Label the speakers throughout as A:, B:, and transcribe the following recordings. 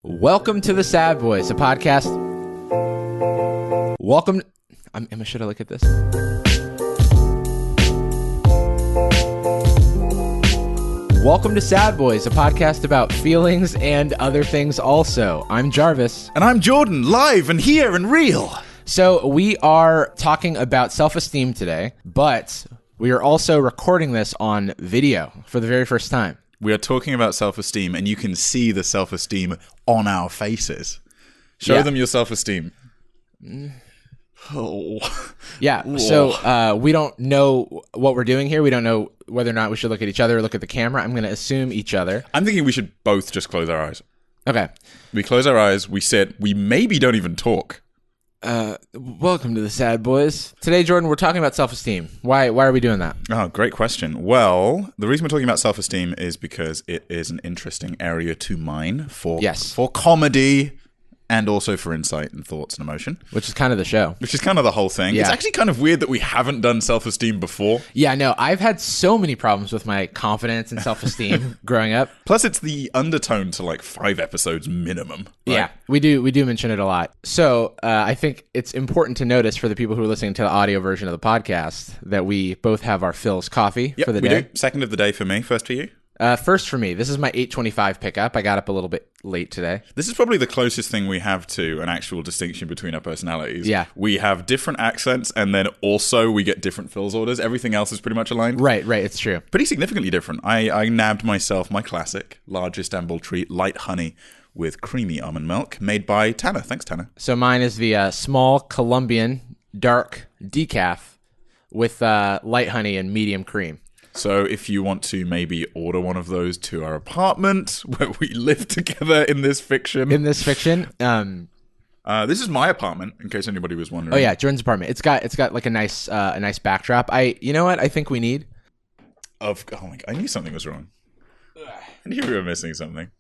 A: Welcome to the Sad Boyz, a podcast. Welcome. Emma, should I look at this? Welcome to Sad Boyz, a podcast about feelings and other things also. I'm Jarvis.
B: And I'm Jordan, live and here and real.
A: So we are talking about self-esteem today, but we are also recording this on video for the very first time.
B: We are talking about self-esteem, and you can see the self-esteem on our faces. Show them your self-esteem. Oh.
A: Yeah, so we don't know what we're doing here. We don't know whether or not we should look at each other or look at the camera. I'm going to assume each other.
B: I'm thinking we should both just close our eyes.
A: Okay.
B: We close our eyes, we sit, we maybe don't even talk.
A: Welcome to the Sad Boyz. Today, Jordan, we're talking about self-esteem. Why are we doing that?
B: Oh, great question. Well, the reason we're talking about self-esteem is because it is an interesting area to mine for comedy and also for insight and thoughts and emotion.
A: Which is kind of the show.
B: Which is kind of the whole thing.
A: Yeah.
B: It's actually kind of weird that we haven't done self-esteem before.
A: Yeah, no, I've had so many problems with my confidence and self-esteem growing up.
B: Plus, it's the undertone to like 5 episodes minimum. Right?
A: Yeah, we do mention it a lot. So I think it's important to notice for the people who are listening to the audio version of the podcast that we both have our Phil's coffee for the day.
B: We do. Second of the day for me. First for you.
A: First for me. This is my 8:25 pickup. I got up a little bit late today.
B: This is probably the closest thing we have to an actual distinction between our personalities.
A: Yeah.
B: We have different accents, and then also we get different Phil's orders. Everything else is pretty much aligned.
A: Right. It's true.
B: Pretty significantly different. I nabbed myself my classic, large Istanbul treat, light honey with creamy almond milk, made by Tanner. Thanks, Tanner.
A: So mine is the small Colombian dark decaf with light honey and medium cream.
B: So if you want to maybe order one of those to our apartment where we live together in this fiction.
A: This
B: is my apartment, in case anybody was wondering.
A: Oh yeah, Jordan's apartment. It's got like a nice backdrop. You know what I think we need?
B: Oh my God, I knew something was wrong. I knew we were missing something.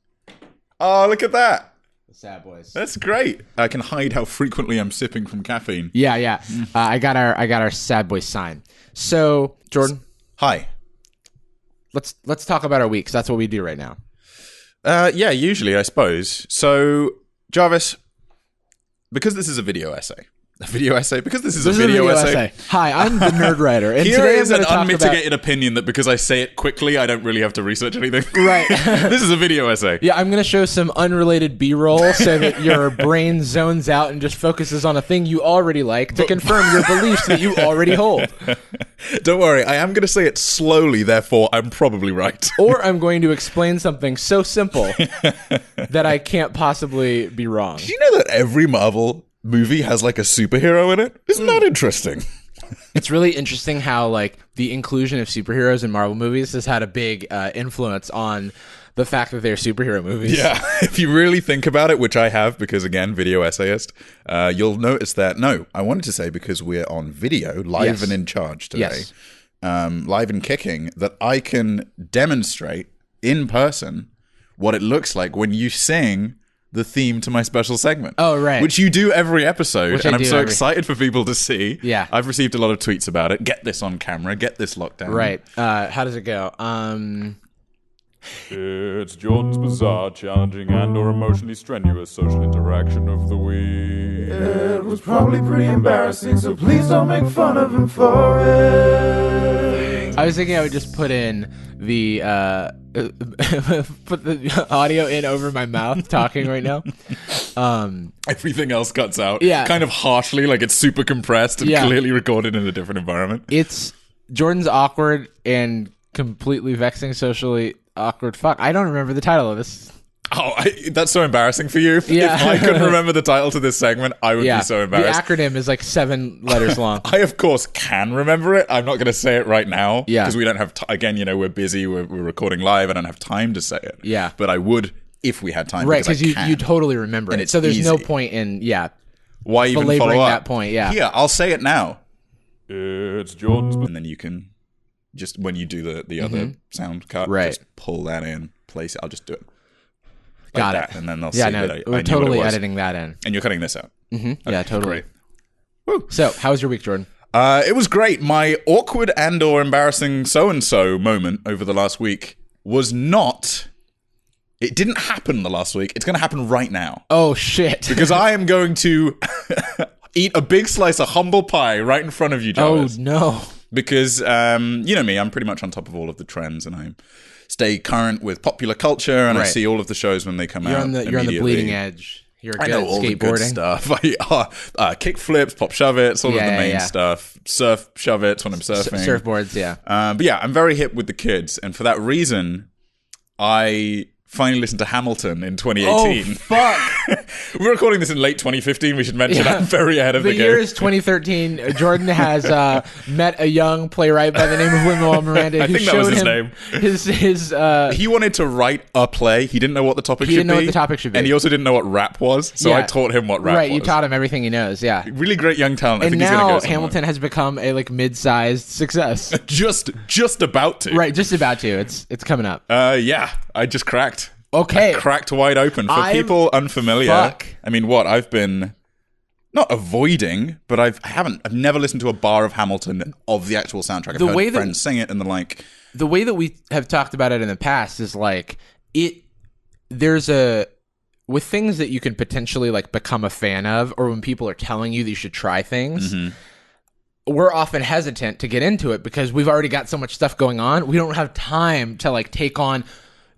B: Oh, look at that.
A: The Sad Boyz.
B: That's great. I can hide how frequently I'm sipping from caffeine.
A: Yeah. I got our Sad Boyz sign. So Jordan,
B: hi.
A: Let's talk about our week, because that's what we do right now.
B: Yeah, usually, I suppose. So, Jarvis, because this is a video essay. Because this is a video essay.
A: Hi, I'm the nerd writer. And
B: here
A: today
B: is an unmitigated opinion that because I say it quickly, I don't really have to research anything.
A: Right.
B: This is a video essay.
A: Yeah, I'm going to show some unrelated B-roll so that your brain zones out and just focuses on a thing you already like to confirm your beliefs that you already hold.
B: Don't worry, I am going to say it slowly, therefore I'm probably right.
A: Or I'm going to explain something so simple that I can't possibly be wrong.
B: Did you know that every Marvel movie has like a superhero in it? Isn't that interesting?
A: It's really interesting how like the inclusion of superheroes in Marvel movies has had a big influence on the fact that they're superhero movies.
B: Yeah, if you really think about it, which I have because, again, video essayist, you'll notice that, I wanted to say because we're on video, live and in charge today, live and kicking, that I can demonstrate in person what it looks like when you sing the theme to my special segment.
A: Oh, right.
B: Which you do every episode, and I'm so excited for people to see.
A: Yeah.
B: I've received a lot of tweets about it. Get this on camera, get this locked down.
A: Right. How does it go?
C: It's Jordan's bizarre, challenging, and or emotionally strenuous social interaction of the week.
D: It was probably pretty embarrassing, so please don't make fun of him for it.
A: I was thinking I would just put in the put the audio in over my mouth talking right now.
B: Everything else cuts out.
A: Yeah.
B: Kind of harshly, like it's super compressed and clearly recorded in a different environment.
A: It's Jordan's awkward and completely vexing socially awkward fuck. I don't remember the title of this.
B: Oh, that's so embarrassing for you.
A: Yeah.
B: If I couldn't remember the title to this segment, I would be so embarrassed.
A: The acronym is like 7 letters long.
B: I, of course, can remember it. I'm not going to say it right now.
A: Yeah.
B: Because we don't have, again, we're busy. We're recording live. I don't have time to say it.
A: Yeah.
B: But I would if we had time.
A: Right, because you totally remember
B: and
A: it. So there's
B: easy.
A: no point in,
B: why even
A: belaboring
B: follow up?
A: that point, yeah.
B: Here, I'll say it now.
C: It's Jordan's
B: And then you can just, when you do the other sound cut, just pull that in, place it. I'll just do it.
A: Got
B: that,
A: it.
B: and then they'll see that I
A: we're
B: knew what
A: totally
B: it was.
A: editing that in.
B: And you're cutting this out.
A: Mm-hmm. Yeah, totally.
B: Great. Woo.
A: So, how was your week, Jordan?
B: It was great. My awkward and or embarrassing so-and-so moment over the last week was not It didn't happen the last week. It's going to happen right now.
A: Oh, shit.
B: Because I am going to eat a big slice of humble pie right in front of you, Jarvis.
A: Oh, no.
B: Because, you know me, I'm pretty much on top of all of the trends, and I stay current with popular culture, and I see all of the shows when they come out.
A: You're on the bleeding edge. You're good
B: I know
A: at
B: all
A: skateboarding.
B: the good stuff. Kick flips, pop shove-its, all of the main stuff. Surf shove-its when I'm surfing.
A: Surfboards, yeah.
B: But yeah, I'm very hip with the kids, and for that reason, I finally listened to Hamilton in 2018.
A: Oh, fuck.
B: We're recording this in late 2015. We should mention I'm very ahead of the game.
A: The year is 2013. Jordan has met a young playwright by the name of Lin-Manuel Miranda.
B: I think that was his name. He wanted to write a play. He didn't know what the topic should be.
A: He didn't know what the topic should be.
B: And he also didn't know what rap was. So I taught him what rap was.
A: Right, you taught him everything he knows, yeah.
B: Really great young talent.
A: And
B: I think
A: now
B: he's gonna go
A: Hamilton has become a mid-sized success.
B: just about to.
A: Right, just about to. It's coming up.
B: Yeah, I just cracked.
A: Okay.
B: Cracked wide open. For people unfamiliar, I mean, I've been not avoiding, but I've never listened to a bar of Hamilton of the actual soundtrack. I've heard friends sing it and the like.
A: The way that we have talked about it in the past is like with things that you can potentially like become a fan of, or when people are telling you that you should try things, we're often hesitant to get into it because we've already got so much stuff going on. We don't have time to like take on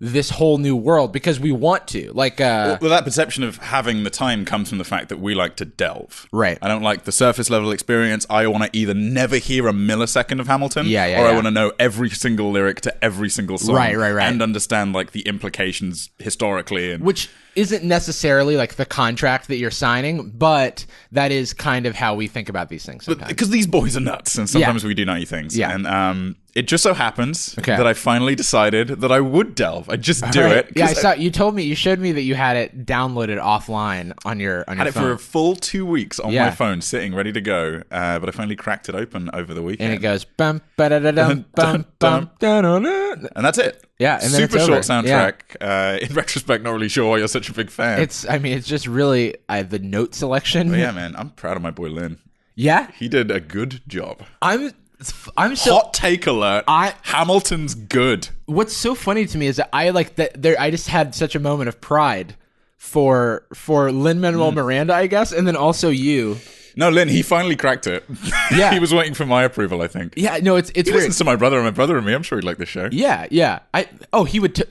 A: this whole new world because we want to. Like, well,
B: that perception of having the time comes from the fact that we like to delve.
A: Right.
B: I don't like the surface level experience. I want to either never hear a millisecond of Hamilton, or I want to know every single lyric to every single song,
A: right,
B: and understand like the implications historically, and
A: which isn't necessarily like the contract that you're signing, but that is kind of how we think about these things sometimes.
B: Because these boys are nuts, and sometimes we do nutty things.
A: Yeah.
B: And it just so happens that I finally decided that I would delve. I'd just do it.
A: Yeah, I saw you showed me that you had it downloaded offline on your phone.
B: Had it for a full 2 weeks on my phone, sitting ready to go. But I finally cracked it open over the weekend.
A: And it goes bum ba-da-da-dum, bum bum da-da-da.
B: And that's it.
A: Yeah, and then
B: super
A: it's
B: short
A: over.
B: soundtrack. In retrospect, not really sure why you're such a big fan.
A: It's just really the note selection.
B: But yeah, man, I'm proud of my boy Lin.
A: Yeah,
B: he did a good job.
A: I'm so
B: hot take alert. Hamilton's good.
A: What's so funny to me is that I just had such a moment of pride for Lin-Manuel Miranda, I guess, and then also you.
B: No, Lin, he finally cracked it.
A: Yeah.
B: He was waiting for my approval, I think.
A: Yeah, no, it's
B: he
A: weird.
B: listens to my brother and me. I'm sure he'd like this show.
A: Yeah. He would.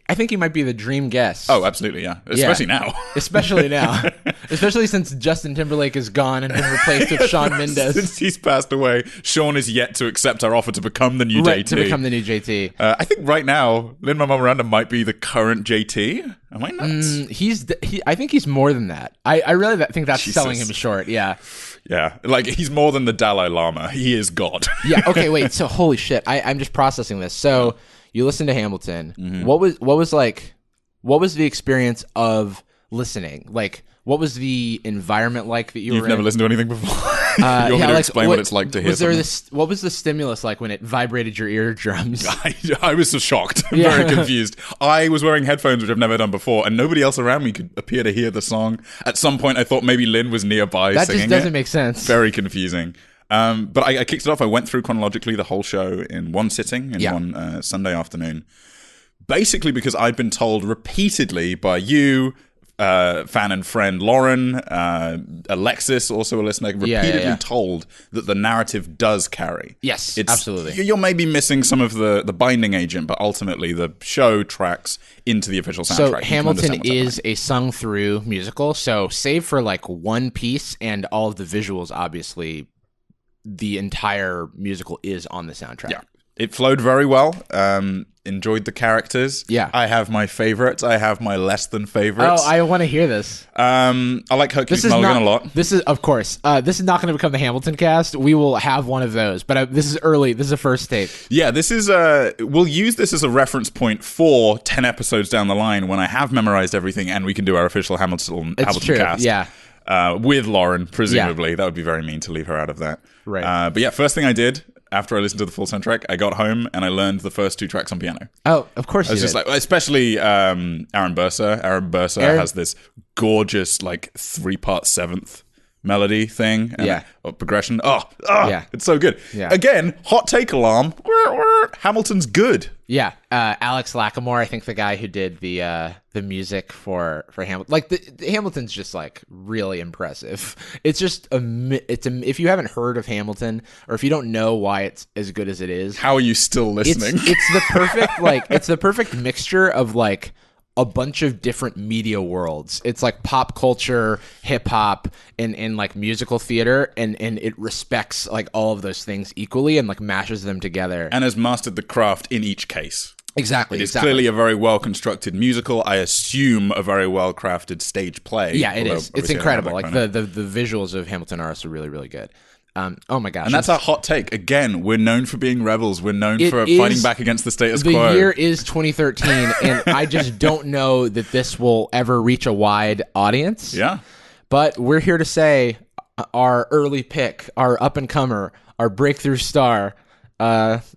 A: I think he might be the dream guest.
B: Oh, absolutely, yeah. Especially now.
A: Especially now. Especially since Justin Timberlake is gone and been replaced with Shawn Mendes.
B: Since he's passed away, Shawn is yet to accept our offer to become the new JT.
A: To become the new JT.
B: I think right now, Lin-Manuel Miranda might be the current JT. Am I nuts?
A: I think he's more than that. I really think that's selling him short. Yeah.
B: Yeah. Like, he's more than the Dalai Lama. He is God.
A: Yeah. Okay, wait. So, holy shit. I'm just processing this. So, you listened to Hamilton. Mm-hmm. What was the experience of listening? Like, what was the environment like that you were in?
B: You've never listened to anything before? You want me to explain what it's like to hear something?
A: What was the stimulus like when it vibrated your eardrums?
B: I was so shocked. Very confused. I was wearing headphones, which I've never done before, and nobody else around me could appear to hear the song. At some point, I thought maybe Lin was nearby singing it.
A: That just doesn't make sense.
B: Very confusing. But I kicked it off. I went through chronologically the whole show in one sitting, one Sunday afternoon. Basically because I'd been told repeatedly by you, fan and friend Lauren, Alexis, also a listener, repeatedly told that the narrative does carry.
A: Yes, absolutely.
B: You're maybe missing some of the binding agent, but ultimately the show tracks into the official soundtrack.
A: So Hamilton is a sung-through musical, so save for like one piece and all of the visuals, obviously, the entire musical is on the soundtrack.
B: Yeah. It flowed very well. Enjoyed the characters.
A: Yeah.
B: I have my favorites. I have my less than favorites.
A: Oh, I want to hear this.
B: I like Hercules Mulligan a lot.
A: This is, of course, this is not going to become the Hamilton cast. We will have one of those, but this is early. This is a first take.
B: Yeah, this is, we'll use this as a reference point for 10 episodes down the line when I have memorized everything and we can do our official Hamilton cast.
A: Yeah.
B: With Lauren, presumably. Yeah. That would be very mean to leave her out of that.
A: Right.
B: But yeah, first thing I did after I listened to the full soundtrack, I got home and I learned the first two tracks on piano.
A: Oh, of course you did.
B: Just like, especially Aaron Burser. Aaron Burser has this gorgeous, like, 3-part seventh melody thing and progression.
A: Yeah.
B: It's so good.
A: Yeah.
B: Again, hot take alarm. Hamilton's good.
A: Yeah, Alex Lacamoire, I think the guy who did the music for Hamilton, like the Hamilton's just like really impressive. It's just if you haven't heard of Hamilton or if you don't know why it's as good as it is,
B: how are you still listening?
A: It's the perfect it's the perfect mixture of like a bunch of different media worlds. It's like pop culture, hip hop, and like musical theater, and it respects like all of those things equally and like mashes them together.
B: And has mastered the craft in each case.
A: Exactly.
B: It's clearly a very well constructed musical. I assume a very well crafted stage play.
A: Yeah, it is. It's incredible. Like the visuals of Hamilton are also really, really good. Oh my gosh.
B: And that's our hot take. Again, we're known for being rebels. We're known for fighting back against the status quo.
A: The year is 2013, and I just don't know that this will ever reach a wide audience.
B: Yeah.
A: But we're here to say our early pick, our up-and-comer, our breakthrough star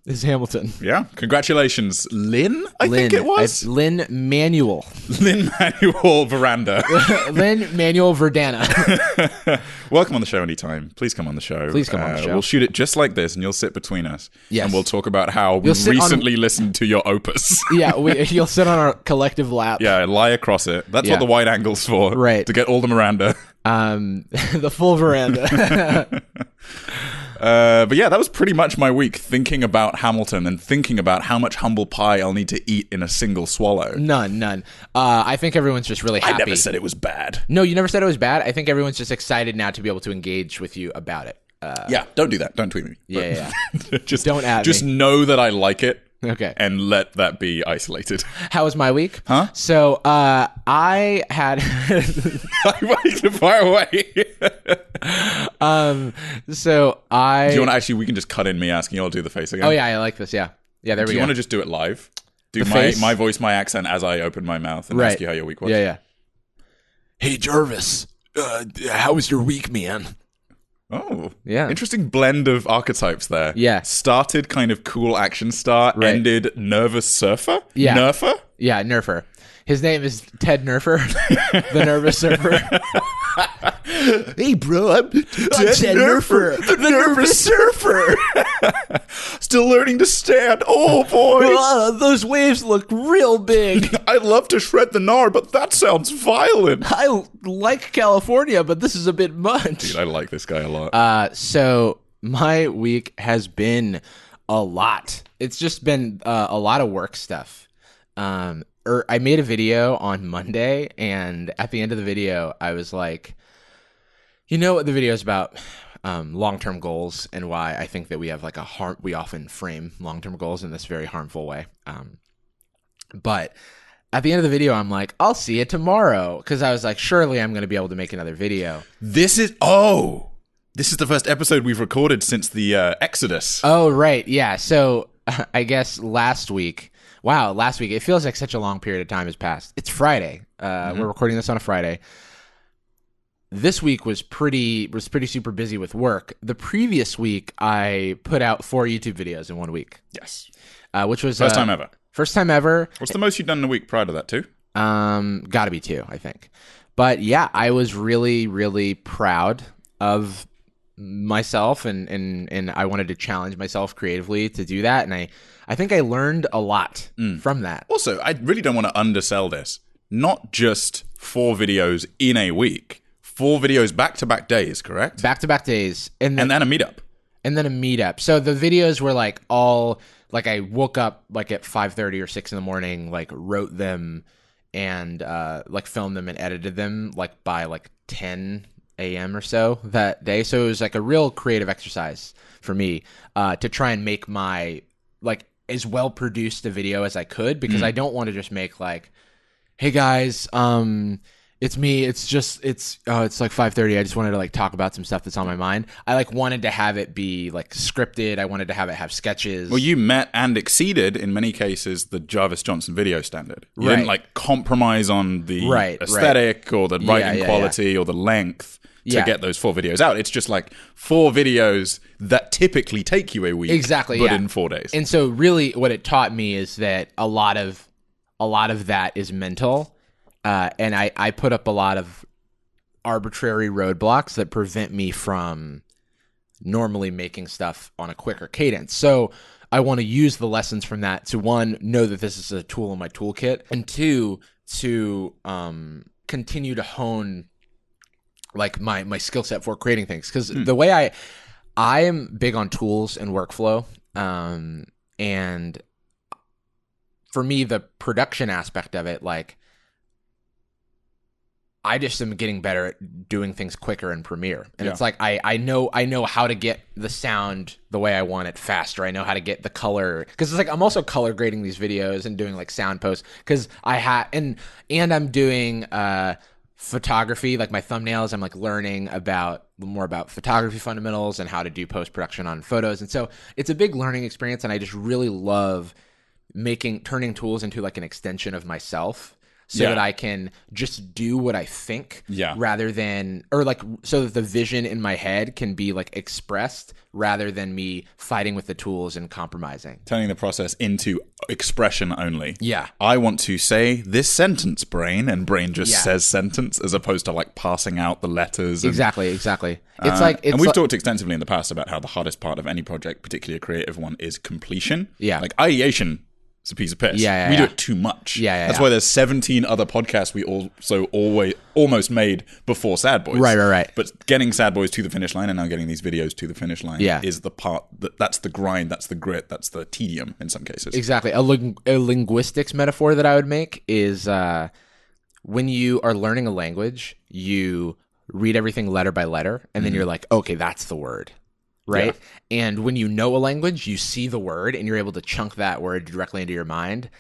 A: is Hamilton.
B: Yeah. Congratulations. Lynn, I think it was.
A: Lin-Manuel.
B: Lin-Manuel Veranda.
A: Lin-Manuel Verdana.
B: Welcome on the show anytime. Please come on the show.
A: Please come on the show.
B: We'll shoot it just like this, and you'll sit between us.
A: Yes.
B: And we'll talk about how we recently listened to your opus.
A: Yeah, you'll sit on our collective lap.
B: Yeah, lie across it. That's what the wide angle's for.
A: Right.
B: To get all the Miranda.
A: The full veranda.
B: But yeah, that was pretty much my week, thinking about Hamilton and thinking about how much humble pie I'll need to eat in a single swallow.
A: None. I think everyone's just really happy.
B: I never said it was bad.
A: No, you never said it was bad. I think everyone's just excited now to be able to engage with you about it.
B: Yeah, don't do that. Don't tweet me.
A: Yeah.
B: Just
A: don't add
B: Just
A: me.
B: know that I like it.
A: Okay.
B: And let that be isolated.
A: How was my week?
B: Huh?
A: So, I had...
B: Fire away.
A: So,
B: Do you want to actually, we can just cut in me asking you, I'll do the face again.
A: Oh, yeah, I like this, yeah. Yeah, there we go.
B: Do you want to just do it live? Do
A: The
B: my voice, my accent as I open my mouth and ask you how your week was?
A: Yeah. Hey, Jarvis, how was your week, man?
B: Oh,
A: yeah.
B: Interesting blend of archetypes there.
A: Yeah.
B: Started kind of cool action star, ended nervous surfer?
A: Yeah.
B: Nerfer?
A: Yeah, Nerfer. His name is Ted Nerfer, the nervous surfer. Hey, bro, I'm Ted Nerfer, the nervous surfer.
B: Still learning to stand. Oh, boy.
A: Those waves look real big.
B: I'd love to shred the gnar, but that sounds violent.
A: I like California, but this is a bit much.
B: Dude, I like this guy a lot.
A: So my week has been a lot. It's just been a lot of work stuff. I made a video on Monday, and at the end of the video, I was like, you know what the video is about? Long-term goals, and why I think that we have like we often frame long-term goals in this very harmful way. But at the end of the video, I'm like, I'll see it tomorrow, because I was like, surely I'm going to be able to make another video.
B: This is the first episode we've recorded since the Exodus.
A: Oh, right. Yeah. So I guess last week, it feels like such a long period of time has passed. It's Friday. We're recording this on a Friday. This week was pretty super busy with work. The previous week, I put out 4 YouTube videos in 1 week.
B: Yes.
A: Which was
B: First time ever.
A: First time ever.
B: What's the most you've done in a week prior to that, too?
A: Gotta be 2, I think. But yeah, I was really, really proud of myself, and I wanted to challenge myself creatively to do that. And I think I learned a lot from that.
B: Also, I really don't want to undersell this. Not just 4 videos in a week. 4 videos back-to-back days, correct?
A: Back-to-back days. And
B: then a meetup.
A: And then a meetup. So the videos were like all, like I woke up like at 5:30 or 6 in the morning, like wrote them and like filmed them and edited them like by like 10 a.m. or so that day. So it was like a real creative exercise for me to try and make my like as well produced a video as I could, because I don't want to just make like, hey guys, it's me. It's like 5:30. I just wanted to like talk about some stuff that's on my mind. I like wanted to have it be like scripted. I wanted to have it have sketches.
B: Well, you met and exceeded in many cases the Jarvis Johnson video standard. You didn't like compromise on the aesthetic or the writing quality or the length to get those 4 videos out. It's just like 4 videos that typically take you a week,
A: exactly,
B: but in 4 days.
A: And so really what it taught me is that a lot of that is mental. And I put up a lot of arbitrary roadblocks that prevent me from normally making stuff on a quicker cadence. So I want to use the lessons from that to, one, know that this is a tool in my toolkit, and two, to continue to hone like my skill set for creating things. Because the way I am big on tools and workflow, and for me, the production aspect of it, like, I just am getting better at doing things quicker in Premiere. And it's like, I know how to get the sound the way I want it faster. I know how to get the color. Because it's like, I'm also color grading these videos and doing like sound posts. Because and I'm doing photography, like my thumbnails. I'm like learning more about photography fundamentals and how to do post-production on photos. And so it's a big learning experience. And I just really love turning tools into like an extension of myself. So that I can just do what I think rather than, or like, so that the vision in my head can be like expressed rather than me fighting with the tools and compromising.
B: Turning the process into expression only.
A: Yeah.
B: I want to say this sentence, brain, and brain just says sentence, as opposed to like passing out the letters.
A: Exactly. It's
B: and we've talked extensively in the past about how the hardest part of any project, particularly a creative one, is completion. Yeah. Like ideation, it's a piece of piss. We do it too much. That's why there's 17 other podcasts we almost made before Sad Boyz.
A: Right.
B: But getting Sad Boyz to the finish line and now getting these videos to the finish line is the part that's the grind, that's the grit, that's the tedium in some cases.
A: Exactly. A linguistics metaphor that I would make is when you are learning a language, you read everything letter by letter, and then you're like, okay, that's the word. Right. Yeah. And when you know a language, you see the word and you're able to chunk that word directly into your mind.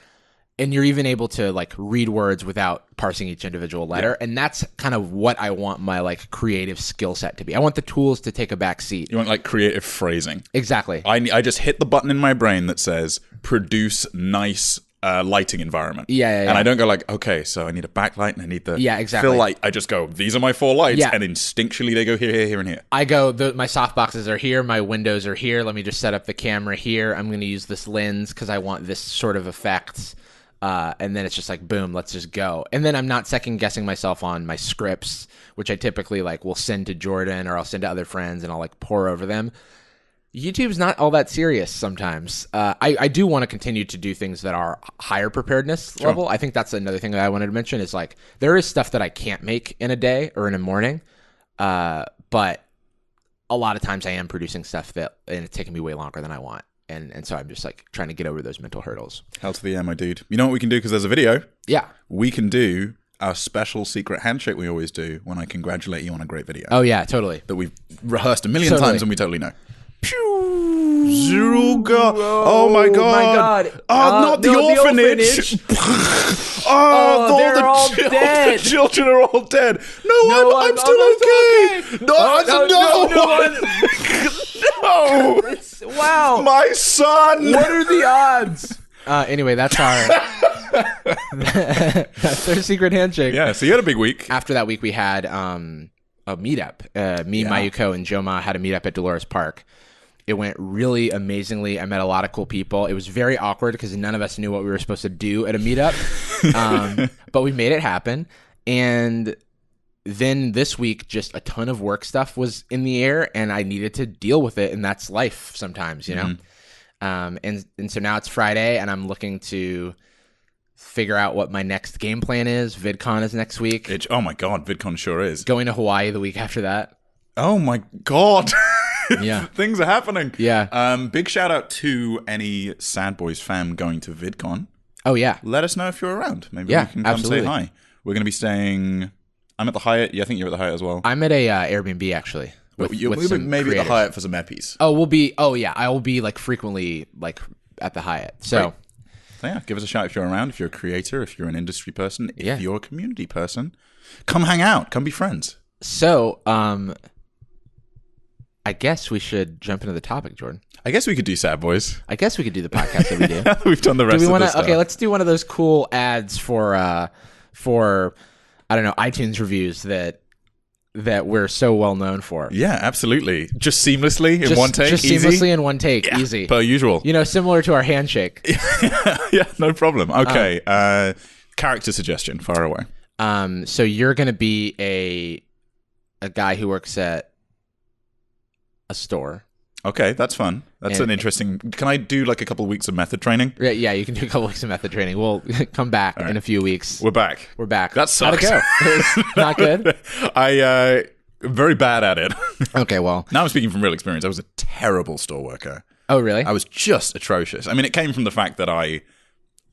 A: And you're even able to like read words without parsing each individual letter. And that's kind of what I want my like creative skill set to be. I want the tools to take a back seat.
B: You want like creative phrasing.
A: Exactly.
B: I just hit the button in my brain that says produce nice lighting environment. And I don't go like, okay, so I need a backlight and I need the fill light. I just go, these are my 4 lights, and instinctually they go here, and here. I go,
A: my softboxes are here, my windows are here, let me just set up the camera here. I'm going to use this lens because I want this sort of effects. And then it's just like, boom, let's just go. And then I'm not second guessing myself on my scripts, which I typically like will send to Jordan or I'll send to other friends and I'll like pour over them. YouTube's not all that serious sometimes. I do want to continue to do things that are higher preparedness level. I think that's another thing that I wanted to mention is like, there is stuff that I can't make in a day or in a morning. But a lot of times I am producing stuff and it's taking me way longer than I want. And so I'm just like trying to get over those mental hurdles.
B: Hell to the yeah, my dude. You know what we can do? Because there's a video.
A: Yeah.
B: We can do our special secret handshake we always do when I congratulate you on a great video.
A: Oh, yeah, totally.
B: That we've rehearsed a million times and we totally know. Zero God. Oh my God. Oh, not the orphanage.
A: They're all dead.
B: The children are all dead. No, I'm still okay. No.
A: Wow.
B: My son.
A: What are the odds? Anyway, that's their secret handshake.
B: Yeah, so you had a big week.
A: After that week, we had a meetup. Mayuko, and Joma had a meetup at Dolores Park. It went really amazingly. I met a lot of cool people. It was very awkward because none of us knew what we were supposed to do at a meetup. But we made it happen. And then this week, just a ton of work stuff was in the air and I needed to deal with it. And that's life sometimes, you know? And so now it's Friday and I'm looking to figure out what my next game plan is. VidCon is next week.
B: Oh my God, VidCon sure is.
A: Going to Hawaii the week after that.
B: Oh my God.
A: Yeah.
B: Things are happening.
A: Yeah.
B: Big shout out to any Sad Boyz fan going to VidCon.
A: Oh, yeah.
B: Let us know if you're around. Maybe we can come say hi. We're going to be staying... I'm at the Hyatt. Yeah, I think you're at the Hyatt as well.
A: I'm at a Airbnb, actually.
B: Maybe at the Hyatt for some eppies.
A: Oh, we'll be... Oh, yeah. I will be like frequently like at the Hyatt. So
B: yeah, give us a shout if you're around, if you're a creator, if you're an industry person, if you're a community person. Come hang out. Come be friends.
A: So, I guess we should jump into the topic, Jordan.
B: I guess we could do Sad Boyz.
A: I guess we could do the podcast that we do.
B: We've done the rest of this stuff.
A: Okay, let's do one of those cool ads for I don't know, iTunes reviews that we're so well known for.
B: Yeah, absolutely. Just seamlessly in one take.
A: Just
B: easy?
A: Seamlessly in one take. Yeah, easy.
B: Per usual.
A: You know, similar to our handshake.
B: Yeah, no problem. Okay. Character suggestion. Far away.
A: So you're going to be a guy who works at a store.
B: Okay, that's fun. That's an interesting... Can I do like a couple of weeks of method training?
A: Yeah, you can do a couple weeks of method training. We'll come back in a few weeks.
B: We're back.
A: That sucks. How'd it go? It was not good?
B: Very bad at it.
A: Okay, well.
B: Now I'm speaking from real experience. I was a terrible store worker.
A: Oh, really?
B: I was just atrocious. I mean, it came from the fact that I,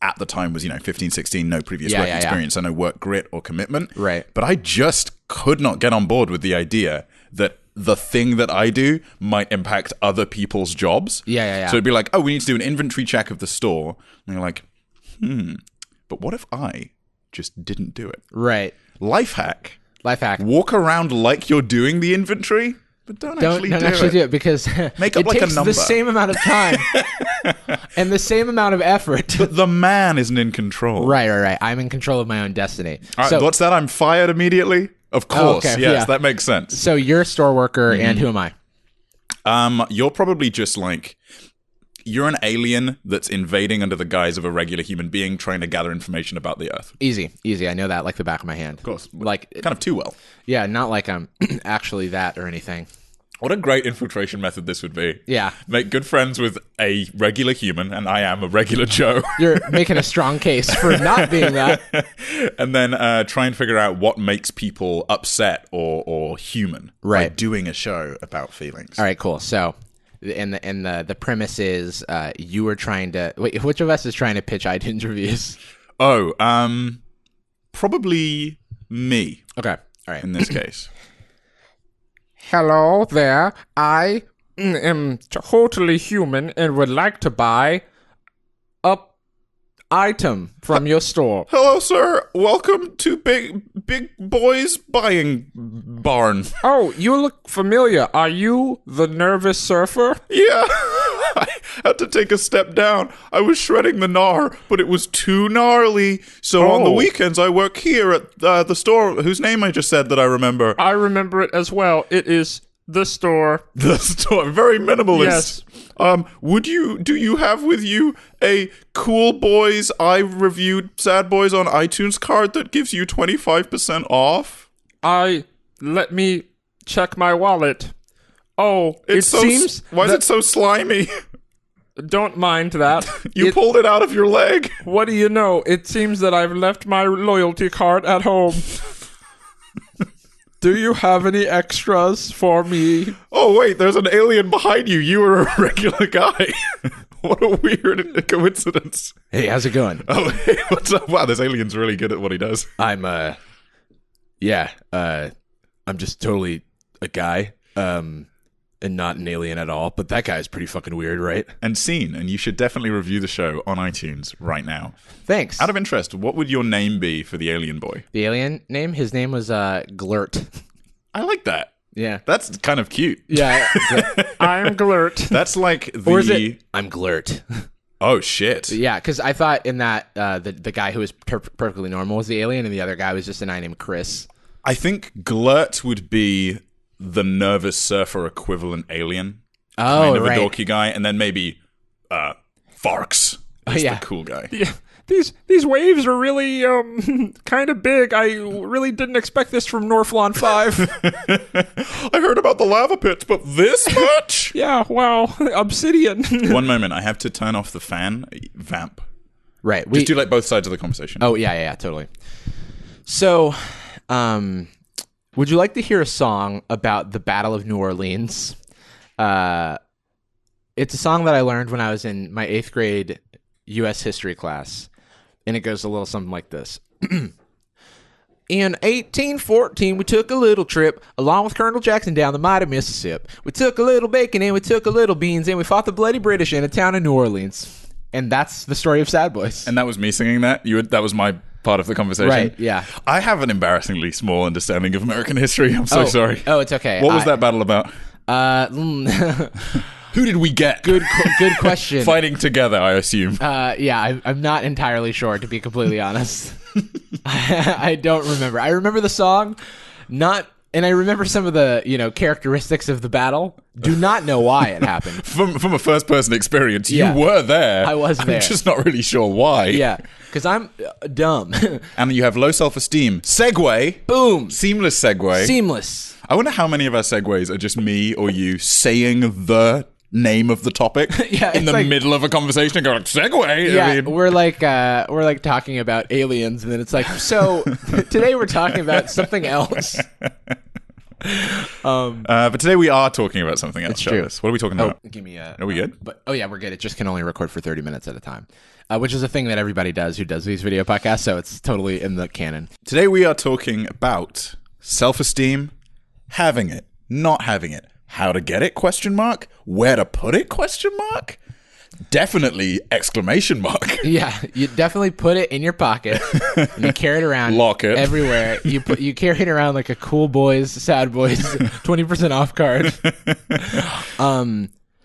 B: at the time, was, 15, 16, no previous work experience, and no work grit or commitment.
A: Right.
B: But I just could not get on board with the idea that the thing that I do might impact other people's jobs.
A: Yeah.
B: So it'd be like, oh, we need to do an inventory check of the store. And you're like, but what if I just didn't do it?
A: Right.
B: Life hack.
A: Walk
B: around like you're doing the inventory, but don't actually do it
A: because
B: Make up
A: it
B: like
A: takes
B: a number.
A: the same amount of time and the same amount of effort.
B: But the man isn't in control.
A: Right. I'm in control of my own destiny.
B: All right, what's that? I'm fired immediately? Of course.
A: Okay,
B: yes, that makes sense.
A: So you're a store worker, and who am I?
B: You're probably just like... You're an alien that's invading under the guise of a regular human being trying to gather information about the Earth.
A: Easy. I know that like the back of my hand.
B: Of course.
A: Like
B: kind of too well.
A: Yeah, not like I'm actually that or anything.
B: What a great infiltration method this would be.
A: Yeah.
B: Make good friends with a regular human, and I am a regular Joe.
A: You're making a strong case for not being that.
B: And then try and figure out what makes people upset or human.
A: Right.
B: By doing a show about feelings.
A: All right, cool. So, and the premise is you were trying to... Wait, which of us is trying to pitch iTunes reviews?
B: Oh, probably me.
A: Okay, all right.
B: In this case.
E: Hello there. I am totally human and would like to buy a item from your store.
B: Hello, sir. Welcome to Big Boy's Buying Barn.
E: Oh, you look familiar. Are you the nervous surfer?
B: Yeah. I had to take a step down. I was shredding the gnar, but it was too gnarly. So on the weekends, I work here at the store, whose name I just said that I remember.
E: I remember it as well. It is the store.
B: The store. Very minimalist.
E: Yes.
B: Do you have with you a Cool Boys I reviewed Sad Boyz on iTunes card that gives you 25% off?
E: Let me check my wallet. Oh, it seems...
B: Why is it so slimy?
E: Don't mind that.
B: You pulled it out of your leg.
E: What do you know? It seems that I've left my loyalty card at home. Do you have any extras for me?
B: Oh, wait, there's an alien behind you. You were a regular guy. What a weird coincidence.
A: Hey, how's it going?
B: Oh, hey, what's up? Wow, this alien's really good at what he does.
A: I'm just totally a guy. And not an alien at all, but that guy's pretty fucking weird, right?
B: And seen, and you should definitely review the show on iTunes right now.
A: Thanks.
B: Out of interest, what would your name be for the alien boy?
A: The alien name? His name was Glurt.
B: I like that.
A: Yeah.
B: That's kind of cute.
A: Yeah.
E: I'm Glurt.
B: That's like the...
A: Or is it, I'm Glurt.
B: Oh, shit.
A: Yeah, because I thought in that the guy who was perfectly normal was the alien, and the other guy was just a guy named Chris.
B: I think Glurt would be the nervous surfer equivalent alien.
A: Oh,
B: kind of
A: right.
B: a dorky guy. And then maybe Farks is the cool guy.
E: Yeah. These waves are really kind of big. I really didn't expect this from Northlawn 5.
B: I heard about the lava pits, but this much?
E: Yeah, wow. Obsidian.
B: One moment. I have to turn off the fan. Vamp.
A: Right.
B: Just do like both sides of the conversation.
A: Oh, yeah, totally. So, would you like to hear a song about the Battle of New Orleans? It's a song that I learned when I was in my 8th grade U.S. history class. And it goes a little something like this. In 1814, we took a little trip along with Colonel Jackson down the mighty Mississippi. We took a little bacon and we took a little beans and we fought the bloody British in a town of New Orleans. And that's the story of Sad Boyz.
B: And that was me singing that? That was my part of the conversation?
A: Right, yeah.
B: I have an embarrassingly small understanding of American history. I'm so sorry.
A: Oh, it's okay.
B: What was that battle about? Who did we get?
A: Good question.
B: Fighting together, I assume.
A: Yeah, I'm not entirely sure, to be completely honest. I don't remember. I remember the song, not And I remember some of the, characteristics of the battle. Do not know why it happened.
B: From a first-person experience,
A: Yeah.
B: you were there.
A: I was there.
B: I'm just not really sure why.
A: Yeah, because I'm dumb.
B: And you have low self-esteem. Segue.
A: Boom.
B: Seamless segue.
A: Seamless.
B: I wonder how many of our segues are just me or you saying the name of the topic
A: Yeah,
B: in
A: it's
B: the
A: like-
B: middle of a conversation and going, segue?
A: Yeah,
B: I mean,
A: we're like talking about aliens, and then it's like, so today we're talking about something else.
B: but today we are talking about something else,
A: true.
B: Jarvis. What are we talking about?
A: Give me a.
B: Are we good?
A: But yeah, we're good. It just can only record for 30 minutes at a time, which is a thing that everybody does who does these video podcasts. So it's totally in the canon.
B: Today we are talking about self-esteem, having it, not having it, how to get it, question mark, where to put it, question mark, definitely exclamation mark.
A: Yeah, you definitely put it in your pocket and you carry it around.
B: Lock it.
A: Everywhere. You carry it around like a Cool Boys, Sad Boys 20% off card.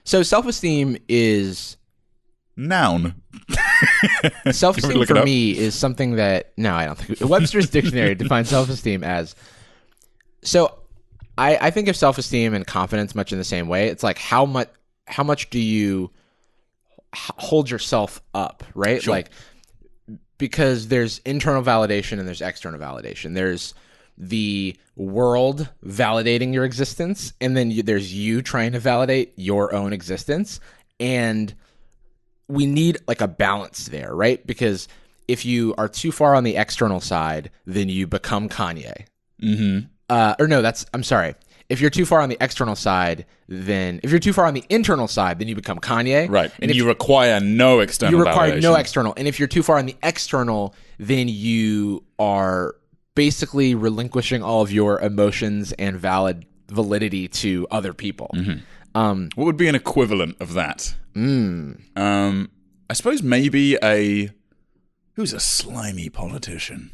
A: So self-esteem is
B: Noun.
A: self-esteem
B: look it
A: for
B: up?
A: me is something that I don't think Webster's dictionary defines self-esteem as. So I think of self-esteem and confidence much in the same way. It's like how much do you hold yourself up, right?
B: Sure.
A: Like, because there's internal validation and there's external validation. There's the world validating your existence, and then there's you trying to validate your own existence. And we need like a balance there, right? Because if you are too far on the external side, then you become Kanye. Mm-hmm. I'm sorry. If you're too far on the external side, then if you're too far on the internal side, then you become Kanye.
B: Right.
A: And if
B: you require no external
A: you require
B: validation.
A: no external. And if you're too far on the external, then you are basically relinquishing all of your emotions and validity to other people.
B: Mm-hmm. What would be an equivalent of that? I suppose maybe who's a slimy politician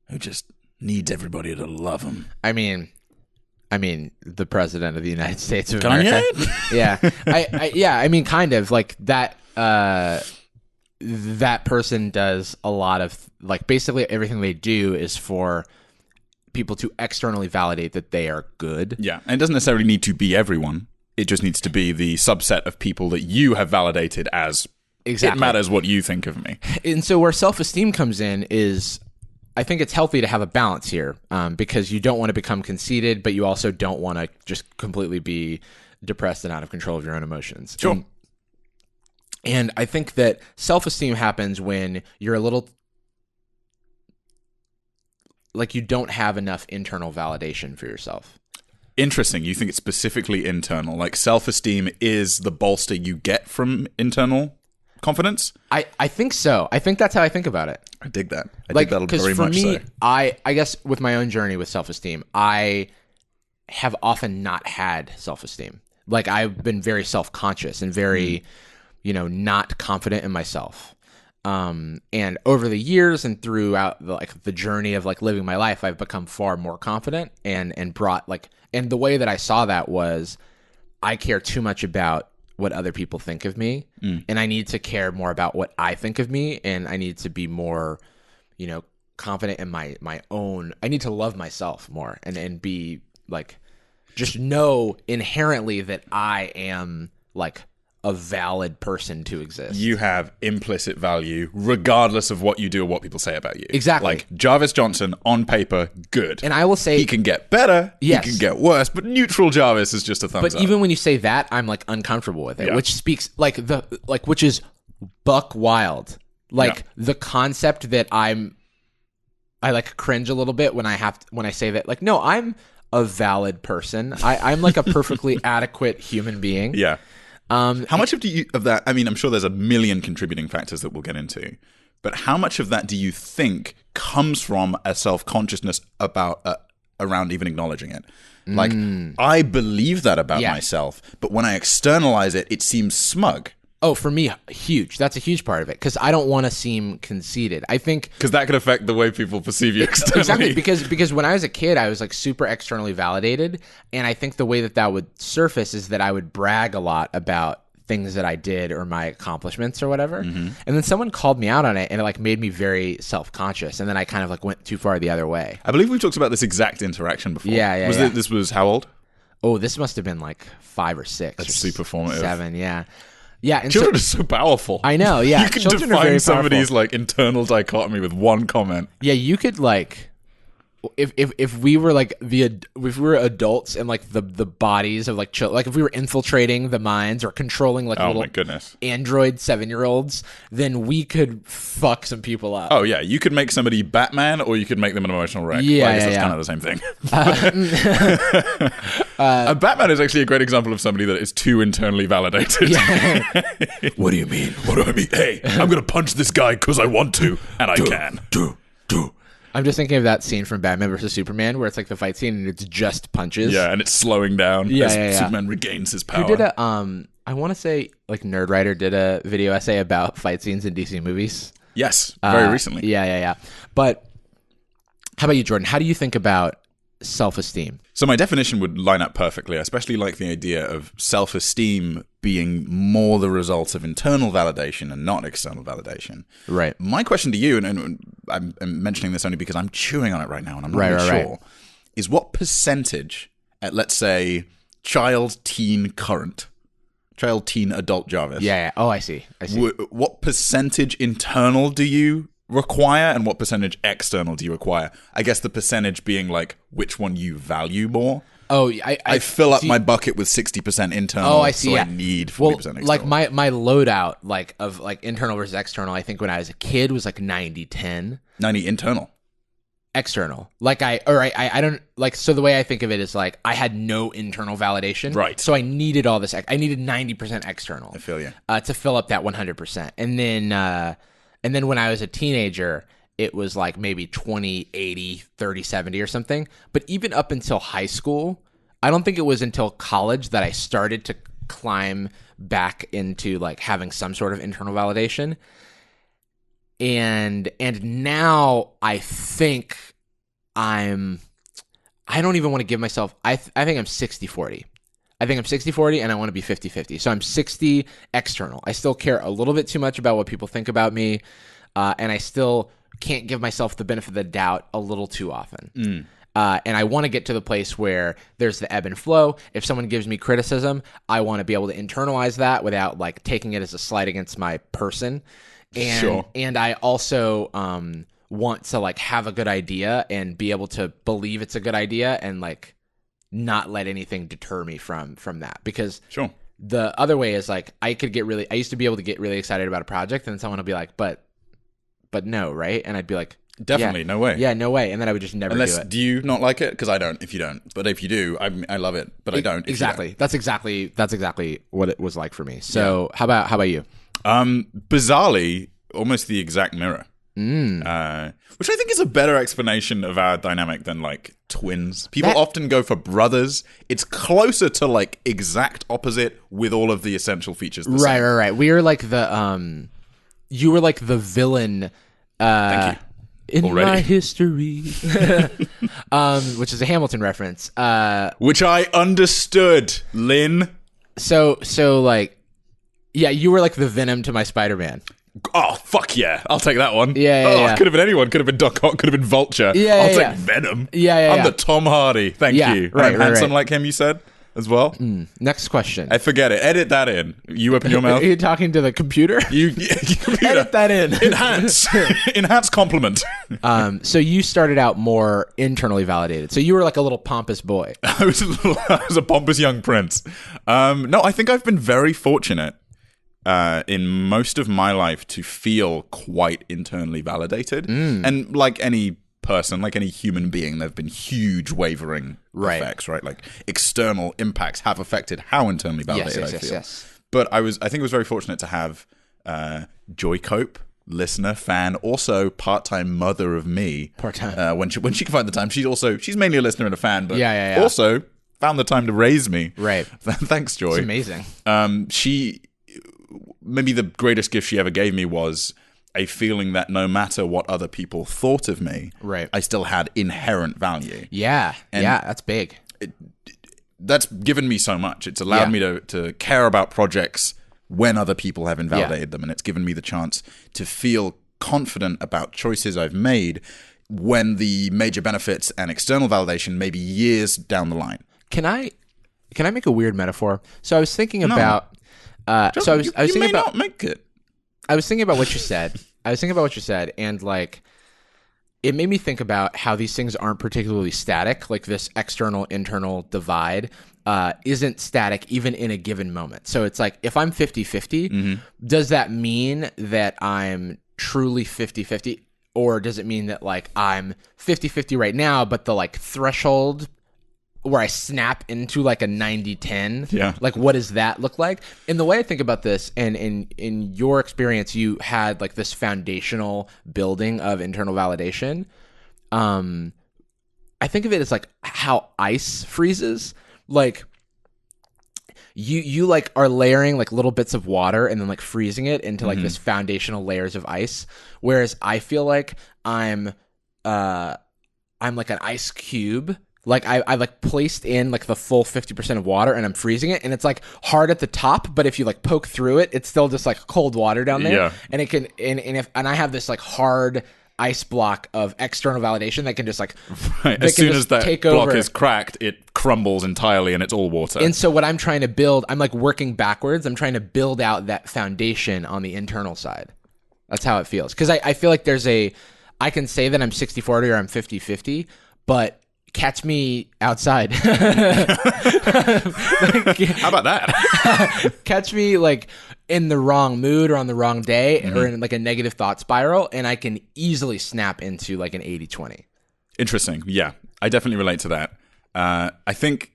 B: who just needs everybody to love him.
A: I mean, the president of the United States of
B: Kanye?
A: America. Yeah. I mean, kind of like that. That person does a lot of like basically everything they do is for people to externally validate that they are good.
B: Yeah, and it doesn't necessarily need to be everyone. It just needs to be the subset of people that you have validated as
A: Exactly.
B: it matters what you think of me.
A: And so where self-esteem comes in is, I think it's healthy to have a balance here, because you don't want to become conceited, but you also don't want to just completely be depressed and out of control of your own emotions.
B: Sure.
A: And I think that self-esteem happens when you're a little like you don't have enough internal validation for yourself.
B: Interesting. You think it's specifically internal. Like self-esteem is the bolster you get from internal confidence?
A: I think so. I think that's how I think about it.
B: I dig that. I
A: Like,
B: dig that
A: because
B: very
A: for
B: much
A: me,
B: so.
A: I guess with my own journey with self-esteem, I have often not had self-esteem. Like I've been very self-conscious and very, not confident in myself. And over the years and throughout the journey of like living my life, I've become far more confident and brought and the way that I saw that was I care too much about what other people think of me, and I need to care more about what I think of me, and I need to be more, confident in my own. I need to love myself more and be like, just know inherently that I am like a valid person to exist.
B: You have implicit value regardless of what you do or what people say about you.
A: Exactly.
B: Like Jarvis Johnson on paper, good.
A: And I will say
B: he can get better,
A: Yes.
B: he can get worse, but neutral Jarvis is just a thumbs
A: But
B: up.
A: even when you say that, I'm like uncomfortable with it,
B: Yeah.
A: which speaks which is buck wild. Like the concept that I like cringe a little bit when I say that, like, no, I'm a valid person. I'm like a perfectly adequate human being.
B: Yeah. How much of that? I mean, I'm sure there's a million contributing factors that we'll get into, but how much of that do you think comes from a self-consciousness about around even acknowledging it? Like, I believe that about myself, but when I externalize it, it seems smug.
A: Oh, for me, huge. That's a huge part of it because I don't want to seem conceited. I think
B: Because that could affect the way people perceive you externally.
A: Exactly, because when I was a kid, I was like super externally validated, and I think the way that would surface is that I would brag a lot about things that I did or my accomplishments or whatever. And then someone called me out on it, and it like made me very self-conscious. And then I kind of like went too far the other way.
B: I believe we've talked about this exact interaction before.
A: Yeah.
B: This was how old?
A: Oh, this must have been like 5 or 6.
B: That's super formative.
A: 7, yeah. Yeah, and
B: Children are so powerful.
A: I know, yeah.
B: You can
A: Children are very
B: define somebody's
A: powerful.
B: like internal dichotomy with one comment.
A: Yeah, you could like if we were like if we were adults and like the bodies of like children, like if we were infiltrating the minds or controlling like
B: Oh
A: little
B: my goodness.
A: android 7-year-olds, then we could fuck some people up.
B: Oh yeah, you could make somebody Batman, or you could make them an emotional wreck.
A: Yeah,
B: I guess
A: yeah,
B: that's
A: yeah.
B: kind of the same thing. Batman is actually a great example of somebody that is too internally validated. What do you mean? What do I mean? Hey, I'm gonna punch this guy because I want to, and I can.
A: I'm just thinking of that scene from Batman vs Superman where it's like the fight scene and it's just punches.
B: Yeah, and it's slowing down as
A: yeah.
B: Superman regains his power.
A: Who did a I want to say like Nerd Writer did a video essay about fight scenes in DC movies.
B: Yes, very recently.
A: Yeah. But how about you, Jordan? How do you think about self-esteem?
B: So my definition would line up perfectly. I especially like the idea of self-esteem being more the result of internal validation and not external validation.
A: Right.
B: My question to you, and I'm mentioning this only because I'm chewing on it right now and I'm not really sure, is what percentage at, let's say, child, teen, adult Jarvis?
A: Yeah. Oh, I see.
B: What percentage internal do you require and what percentage external do you require? I guess the percentage being like which one you value more.
A: Oh,
B: I fill up my bucket with 60% internal.
A: Oh, I see.
B: So
A: yeah.
B: I need 40%
A: well,
B: external.
A: like my loadout like of like internal versus external, I think when I was a kid was like 90-10.
B: 90 internal.
A: External. Like I don't like, so the way I think of it is like I had no internal validation.
B: Right.
A: So I needed all this. I needed 90% external.
B: I feel you.
A: To fill up that 100%. And then when I was a teenager, it was like maybe 20, 80, 30, 70 or something. But even up until high school, I don't think it was until college that I started to climb back into like having some sort of internal validation. And now I think I don't even want to give myself, I think I'm 60-40. I think I'm 60-40 and I want to be 50-50. So I'm 60 external. I still care a little bit too much about what people think about me. And I still can't give myself the benefit of the doubt a little too often. And I want to get to the place where there's the ebb and flow. If someone gives me criticism, I want to be able to internalize that without like taking it as a slight against my person. And,
B: Sure.
A: And I also want to like have a good idea and be able to believe it's a good idea and like not let anything deter me from that. Because
B: Sure.
A: the other way is like I used to be able to get really excited about a project and then someone will be like, but no, right? And I'd be like,
B: Definitely,
A: yeah,
B: no way.
A: Yeah, no way. And then I would just never
B: Unless,
A: do it.
B: do you not like it? Because I don't, if you don't. But if you do, I love it. But I don't. If you
A: Exactly. That's exactly what it was like for me. So how about you?
B: Bizarrely, almost the exact mirror. Which I think is a better explanation of our dynamic than like twins. People often go for brothers. It's closer to like exact opposite with all of the essential features the same.
A: Right. We were like the you were like the villain
B: Thank you.
A: in
B: Already.
A: my history. Which is a Hamilton reference.
B: Which I understood, Lynn.
A: So like yeah, you were like the Venom to my Spider-Man.
B: Oh, fuck yeah. I'll take that one.
A: Yeah.
B: Could have been anyone. Could have been Doc Ock. Could have been Vulture.
A: Yeah,
B: I'll take
A: yeah.
B: Venom.
A: Yeah.
B: I'm the Tom Hardy. Thank
A: Yeah,
B: you.
A: right,
B: I'm handsome
A: right.
B: like him, you said, as well?
A: Next question.
B: I forget it. Edit that in. You open your mouth.
A: Are you talking to the computer?
B: You computer.
A: Edit that in.
B: Enhance. Enhance compliment.
A: So you started out more internally validated. So you were like a little pompous boy.
B: I was a pompous young prince. No, I think I've been very fortunate in most of my life to feel quite internally validated. And like any person, like any human being, there have been huge wavering effects, right? Like external impacts have affected how internally validated I feel.
A: Yes.
B: But I think I was very fortunate to have Joy Cope, listener, fan, also part-time mother of me.
A: Part-time.
B: When she can find the time. She's mainly a listener and a fan, but
A: Yeah.
B: also found the time to raise me.
A: Right.
B: Thanks, Joy.
A: It's amazing.
B: Maybe the greatest gift she ever gave me was a feeling that no matter what other people thought of me,
A: Right.
B: I still had inherent value.
A: Yeah. That's big.
B: That's given me so much. It's allowed me to care about projects when other people have invalidated them, and it's given me the chance to feel confident about choices I've made when the major benefits and external validation may be years down the line.
A: Can I make a weird metaphor? So I was thinking about. I was thinking about.
B: Not make it.
A: I was thinking about what you said. And like, it made me think about how these things aren't particularly static. Like this external internal divide isn't static even in a given moment. So it's like, if I'm 50-50, does that mean that I'm truly 50-50? Or does it mean that like I'm 50-50 right now, but the like threshold where I snap into like a 90-10, like what does that look like? And the way I think about this, and in your experience, you had like this foundational building of internal validation. I think of it as like how ice freezes. Like you like are layering like little bits of water and then like freezing it into like this foundational layers of ice. Whereas I feel like I'm like an ice cube. Like I like placed in like the full 50% of water and I'm freezing it, and it's like hard at the top, but if you like poke through it, it's still just like cold water down there. And it can and I have this like hard ice block of external validation that can just like
C: as soon as that block is cracked, it crumbles entirely and it's all water.
A: And so what I'm trying to build, I'm like working backwards. I'm trying to build out that foundation on the internal side. That's how it feels. Because I feel like I can say that I'm 60-40 or I'm 50-50, but catch me outside.
C: How about that?
A: Catch me like in the wrong mood or on the wrong day or in like a negative thought spiral, and I can easily snap into like an 80-20.
C: Interesting. Yeah, I definitely relate to that. I think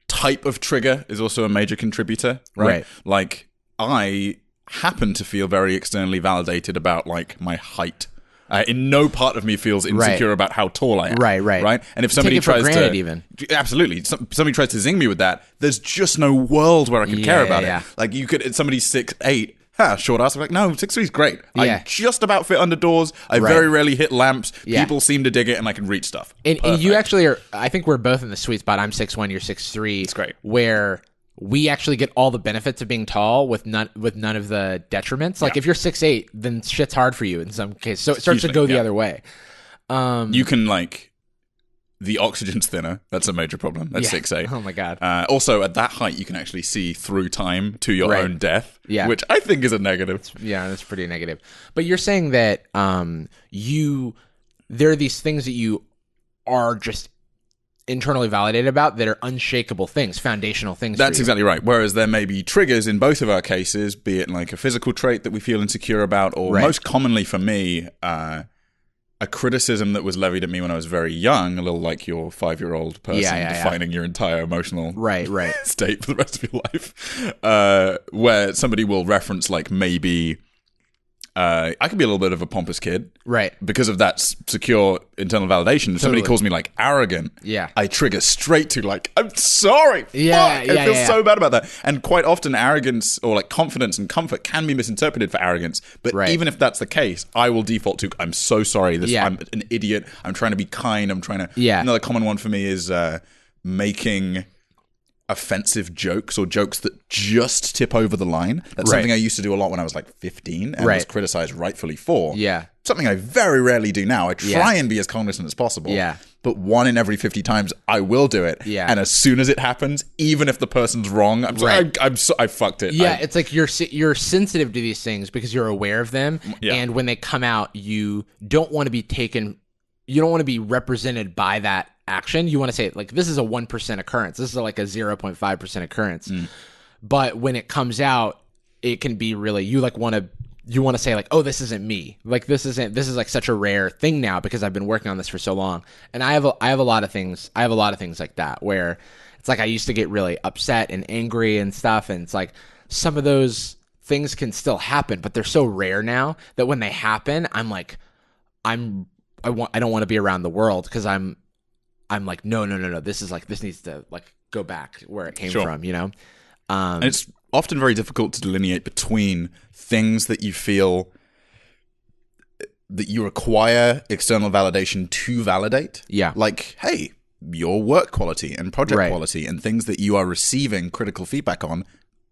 C: type of trigger is also a major contributor, right? Like I happen to feel very externally validated about like my height. In no part of me feels insecure about how tall I am. Right. And if somebody tries to,
A: even
C: absolutely, somebody tries to zing me with that, there's just no world where I can care about it. Like you could, somebody's 6'8", short ass. I'm like, no, 6'3" is great. I just about fit under doors. I very rarely hit lamps. People seem to dig it, and I can reach stuff.
A: And you actually are. I think we're both in the sweet spot. I'm 6'1", you're 6'3".
C: It's great.
A: Where we actually get all the benefits of being tall with none of the detriments. Like if you're 6'8", then shit's hard for you in some cases. So it starts to go the other way.
C: You can like the oxygen's thinner. That's a major problem. That's 6'8".
A: Oh my god.
C: Also, at that height, you can actually see through time to your own death. Which I think is a negative.
A: That's pretty negative. But you're saying that there are these things that you are just internally validated about that are unshakable things, foundational things.
C: That's exactly right. Whereas there may be triggers in both of our cases, be it like a physical trait that we feel insecure about, or most commonly for me, a criticism that was levied at me when I was very young, a little like your 5-year-old person defining your entire emotional state for the rest of your life, where somebody will reference like maybe I could be a little bit of a pompous kid, because of that secure internal validation. If somebody calls me like arrogant, I trigger straight to like, I'm sorry, fuck. I feel so bad about that. And quite often arrogance or like confidence and comfort can be misinterpreted for arrogance. But even if that's the case, I will default to, I'm so sorry, I'm an idiot, I'm trying to be kind, I'm trying to Another common one for me is making offensive jokes or jokes that just tip over the line. That's something I used to do a lot when I was like 15 and was criticized rightfully for. Something I very rarely do now. I try and be as cognizant as possible. But 1 in every 50 times I will do it. And as soon as it happens, even if the person's wrong, I'm I fucked it.
A: It's like you're sensitive to these things because you're aware of them. And when they come out, you don't want to be taken. You don't want to be represented by that action. You want to say like, this is a 1% occurrence. This is like a 0.5% occurrence. But when it comes out, it can be really, you want to say like, oh, this isn't me. Like this is like such a rare thing now because I've been working on this for so long. And I have a lot of things like that where it's like I used to get really upset and angry and stuff. And it's like some of those things can still happen, but they're so rare now that when they happen, I'm like, I don't want to be around the world because I'm like, no. This needs to like go back where it came from, you know?
C: And it's often very difficult to delineate between things that you feel that you require external validation to validate. Like, hey, your work quality and project quality and things that you are receiving critical feedback on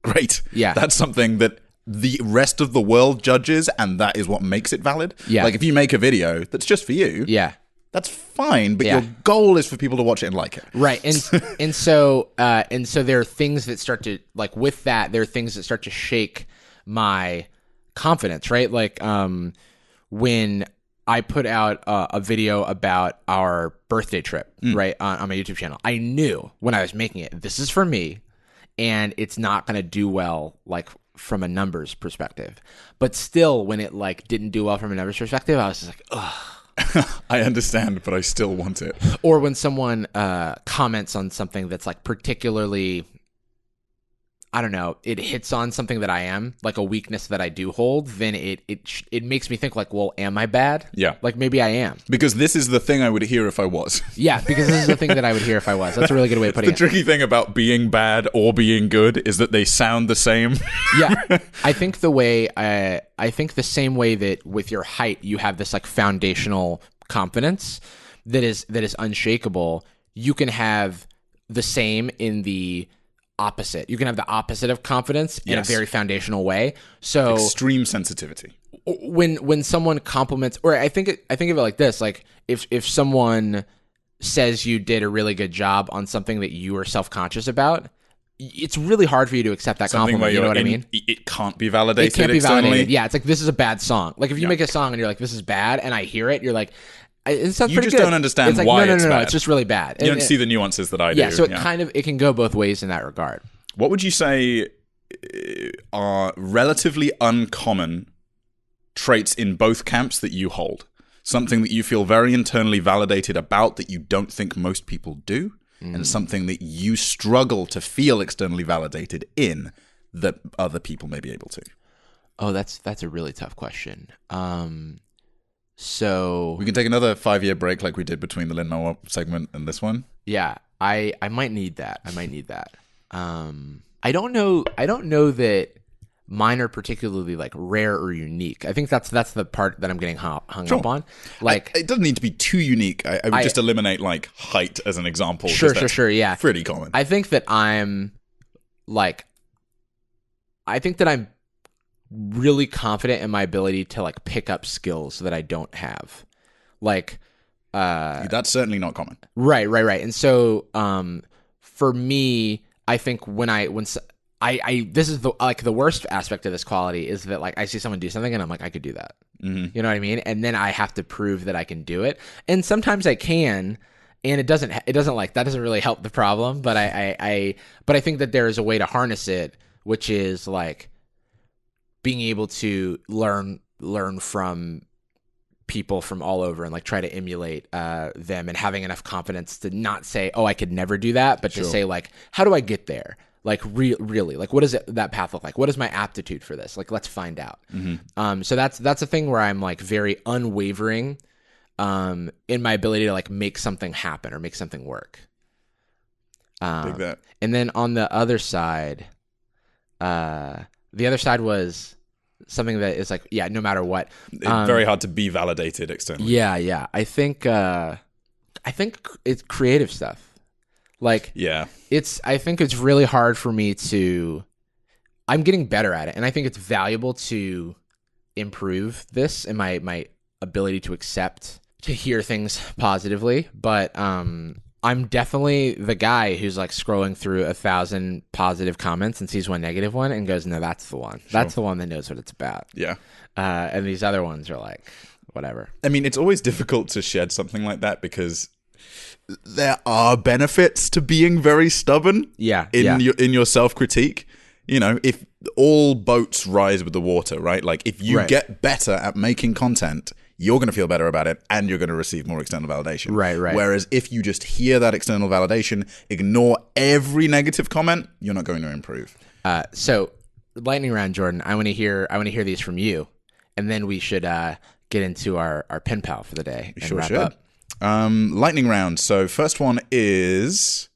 B: great.
A: Yeah.
B: That's something that the rest of the world judges, and that is what makes it valid.
A: Yeah.
B: Like if you make a video that's just for you,
A: Yeah.
B: that's fine, but
A: Yeah.
B: your goal is for people to watch it and like it.
A: Right. And so there are things that start to, like, with that, there are things that start to shake my confidence, right? Like when I put out a video about our birthday trip, right, on my YouTube channel, I knew when I was making it, this is for me, and it's not going to do well, like, from a numbers perspective. But still, when it, like, didn't do well from a numbers perspective, I was just like, ugh.
B: I understand, but I still want it.
A: Or when someone comments on something that's, like, particularly, I don't know, it hits on something that I am, like a weakness that I do hold, then it makes me think, like, well, am I bad?
B: Yeah.
A: Like, maybe I am.
B: Because this is the thing I would hear if I was.
A: Yeah, because this is the thing that I would hear if I was. That's a really good way of putting
B: The
A: it.
B: tricky thing about being bad or being good is that they sound the same.
A: Yeah. I think I think the same way that with your height, you have this, like, foundational confidence that is unshakable, you can have the same in the opposite. You can have the opposite of confidence in a very foundational way. So
B: Extreme sensitivity.
A: when someone compliments, or I think of it like this, like if someone says you did a really good job on something that you are self-conscious about, it's really hard for you to accept that
B: Something
A: compliment. You know what I mean?
B: It can't be validated.
A: It can't be
B: externally.
A: validated. Yeah, it's like, this is a bad song. Like if you make a song and you're like, this is bad, and I hear it, you're like, it sounds
B: You
A: pretty
B: just
A: good.
B: don't understand
A: it's like,
B: why
A: no,
B: it's bad.
A: it's just really bad.
B: You don't see the nuances that I do.
A: Yeah, so it can go both ways in that regard.
B: What would you say are relatively uncommon traits in both camps that you hold? Something that you feel very internally validated about that you don't think most people do, and something that you struggle to feel externally validated in that other people may be able to.
A: Oh, that's a really tough question. So
B: We can take another 5-year break like we did between the Lin-Manuel segment and this one.
A: yeah, I might need that. I don't know that mine are particularly, like, rare or unique. I think that's the part that I'm getting hung up on. Like,
B: it doesn't need to be too unique. I would just eliminate, like, height as an example.
A: Sure, yeah.
B: Pretty common.
A: I think that I'm really confident in my ability to, like, pick up skills that I don't have. Like,
B: that's certainly not common.
A: right. And so, for me, I think this is the worst aspect of this quality is that, like, I see someone do something and I'm like, I could do that. Mm-hmm. You know what I mean? And then I have to prove that I can do it. And sometimes I can, and it doesn't like, that doesn't really help the problem. But I think that there is a way to harness it, which is, like, being able to learn from people from all over and, like, try to emulate them, and having enough confidence to not say, oh, I could never do that, but to say, like, how do I get there? Like, really, like, what does that path look like? What is my aptitude for this? Like, let's find out. Mm-hmm. So that's a thing where I'm, like, very unwavering in my ability to, like, make something happen or make something work.
B: Dig that.
A: And then on the other side, was something that is, like, yeah, no matter what,
B: It's very hard to be validated externally.
A: Yeah. I think it's creative stuff. Like,
B: Yeah.
A: I think it's really hard for me I'm getting better at it, and I think it's valuable to improve this and my ability to hear things positively. But I'm definitely the guy who's, like, scrolling through 1,000 positive comments and sees one negative one and goes, no, that's the one. That's the one that knows what it's about.
B: Yeah.
A: And these other ones are like, whatever.
B: I mean, it's always difficult to shed something like that because there are benefits to being very stubborn. In your self-critique. You know, if all boats rise with the water, right? Like, if you get better at making content, you're going to feel better about it, and you're going to receive more external validation.
A: Right.
B: Whereas if you just hear that external validation, ignore every negative comment, you're not going to improve.
A: So, lightning round, Jordan. I want to hear these from you, and then we should get into our pen pal for the day. And
B: Sure
A: wrap
B: should.
A: up.
B: Lightning round. So first one is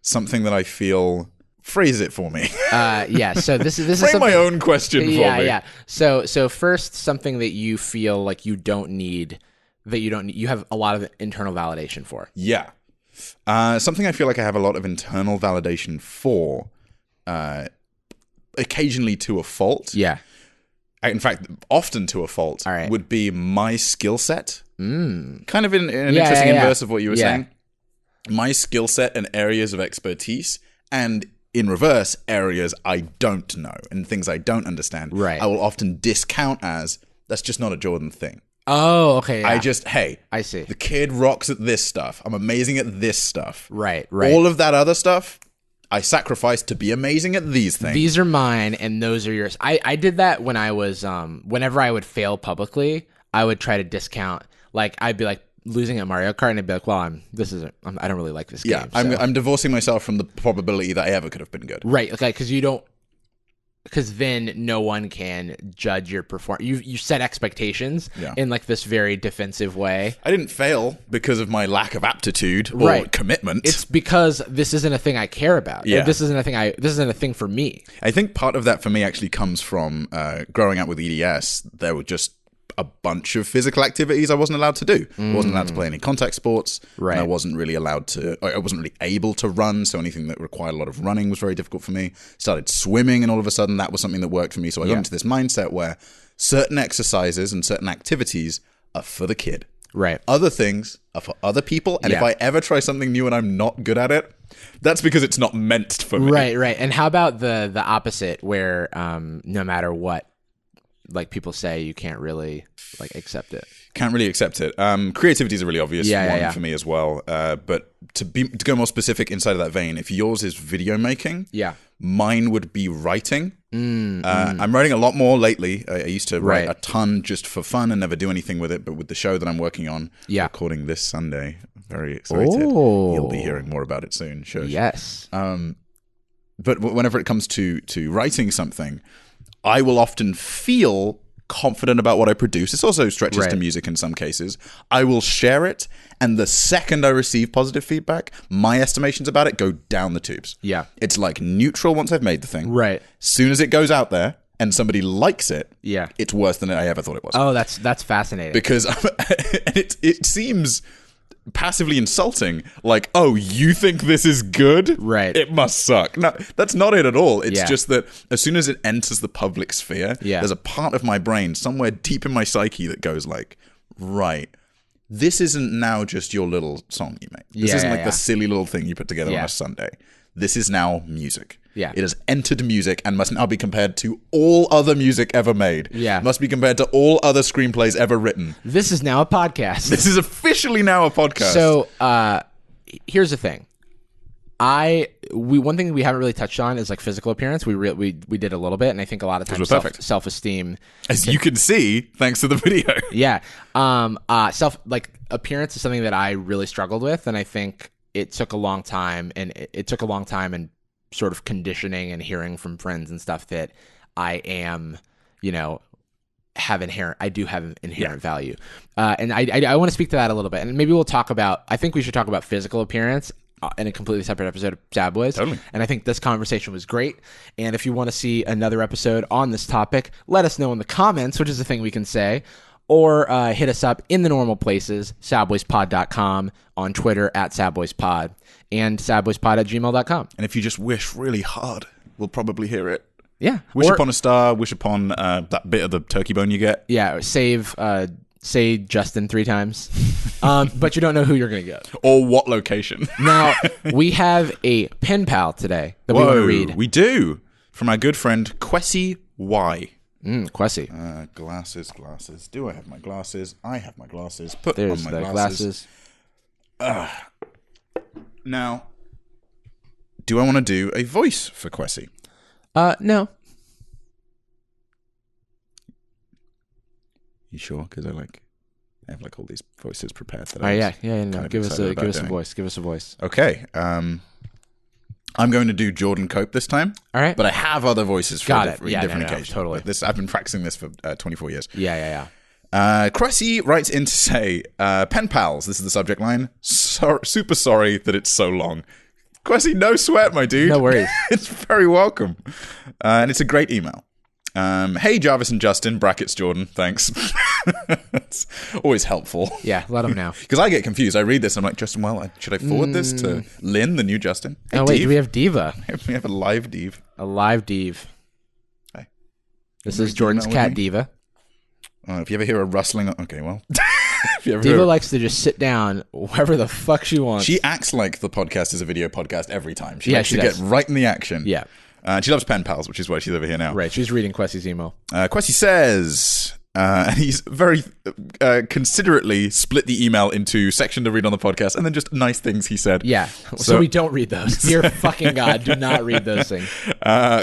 B: something that I feel. Phrase it for me.
A: Yeah. So this is
B: Frame
A: something,
B: my own question for me.
A: Yeah. So first, something that you feel like you don't need, you have a lot of internal validation for.
B: Yeah. Something I feel like I have a lot of internal validation for occasionally to a fault.
A: Yeah.
B: In fact, often to a fault, would be my skill set. Kind of in an interesting inverse of what you were saying. My skill set and areas of expertise, and in reverse, areas I don't know and things I don't understand.
A: Right.
B: I will often discount as, that's just not a Jordan thing.
A: Oh, okay. Yeah.
B: I
A: see.
B: The kid rocks at this stuff. I'm amazing at this stuff.
A: Right.
B: All of that other stuff, I sacrificed to be amazing at these things.
A: These are mine, and those are yours. I did that when I was, whenever I would fail publicly, I would try to discount. Like, I'd be like losing at Mario Kart, and I'd be like, well, I don't really like this game.
B: Yeah, I'm divorcing myself from the probability that I ever could have been good.
A: Right. Okay, because then no one can judge your performance. You set expectations in like this very defensive way.
B: I didn't fail because of my lack of aptitude or commitment.
A: It's because this isn't a thing I care about.
B: Yeah.
A: This isn't a thing for me.
B: I think part of that for me actually comes from growing up with EDS. There were just a bunch of physical activities I wasn't allowed to do. I wasn't allowed to play any contact sports.
A: Right.
B: And I wasn't really able to run. So anything that required a lot of running was very difficult for me. Started swimming, and all of a sudden that was something that worked for me. So I got into this mindset where certain exercises and certain activities are for the kid.
A: Right.
B: Other things are for other people. And if I ever try something new and I'm not good at it, that's because it's not meant for me.
A: Right. And how about the opposite, where no matter what, like, people say, you can't really like accept it.
B: Can't really accept it. Creativity is a really obvious one for me as well. But to go more specific inside of that vein, if yours is video making, mine would be writing. I'm writing a lot more lately. I used to write a ton just for fun and never do anything with it. But with the show that I'm working on, recording this Sunday, very excited. You'll be hearing more about it soon. Sure.
A: Yes.
B: But whenever it comes to writing something, I will often feel confident about what I produce. This also stretches to music in some cases. I will share it, and the second I receive positive feedback, my estimations about it go down the tubes.
A: Yeah. It's
B: like neutral once I've made the thing.
A: Right.
B: Soon as it goes out there and somebody likes it,
A: yeah,
B: it's worse than I ever thought it was.
A: Oh, that's fascinating.
B: Because it seems passively insulting, like, oh, you think this is good?
A: Right.
B: It must suck. No, that's not it at all. It's just that as soon as it enters the public sphere, there's a part of my brain somewhere deep in my psyche that goes like, right, this isn't now just your little song you make. This isn't like the silly little thing you put together on a Sunday. This is now music.
A: Yeah.
B: It has entered music and must now be compared to all other music ever made.
A: Yeah.
B: Must be compared to all other screenplays ever written.
A: This is now a podcast.
B: This is officially now a podcast.
A: So, here's the thing. One thing we haven't really touched on is like physical appearance. We did a little bit, and I think a lot of times self-esteem,
B: as you can see, thanks to the video.
A: Yeah. Appearance is something that I really struggled with, and I think it took a long time, and and sort of conditioning and hearing from friends and stuff that I am, I do have inherent value. And I want to speak to that a little bit, and maybe I think we should talk about physical appearance in a completely separate episode of Sad Boyz.
B: Totally.
A: And I think this conversation was great. And if you want to see another episode on this topic, let us know in the comments, which is the thing we can say, or hit us up in the normal places, sadboyspod.com, on Twitter @sadboyspod, and sadboyspod@gmail.com.
B: And if you just wish really hard, we'll probably hear it.
A: Yeah.
B: Wish upon a star, wish upon that bit of the turkey bone you get.
A: Yeah, say Justin 3 times. But you don't know who you're going to get.
B: Or what location.
A: Now, we have a pen pal today that we want to read.
B: We do. From our good friend, Kwesi Y.
A: Kwesi.
B: Glasses. Do I have my glasses? I have my glasses.
A: There's
B: on my
A: the glasses.
B: Now, do I want to do a voice for Kwesi?
A: No.
B: You sure? Because I have all these voices prepared.
A: No. Give us a voice. Give us a voice.
B: Okay. I'm going to do Jordan Cope this time.
A: All right.
B: But I have other voices for different occasions.
A: Totally.
B: I've been practicing this for 24 years.
A: Yeah.
B: Cressy writes in to say, pen pals, this is the subject line. Super sorry that it's so long. Cressy, no sweat, my dude.
A: No worries.
B: It's very welcome. And it's a great email. Hey, Jarvis and Justin, brackets Jordan, thanks. It's always helpful.
A: Yeah, let them know.
B: Because I get confused. I read this and I'm like, Justin, should I forward this to Lynn, the new Justin?
A: Hey, wait, do we have Diva?
B: We have a live Div.
A: A live Div. This is Jordan's cat, Diva.
B: If you ever hear a rustling... Okay, well...
A: Diva likes to just sit down wherever the fuck she wants.
B: She acts like the podcast is a video podcast every time. She likes to
A: does.
B: get right in the action.
A: Yeah.
B: And she loves pen pals, which is why she's over here now.
A: Right, she's reading Quessy's email.
B: Quessy says... and he's very considerately split the email into section to read on the podcast and then just nice things he said.
A: Yeah. So we don't read those. Dear fucking God, do not read those things.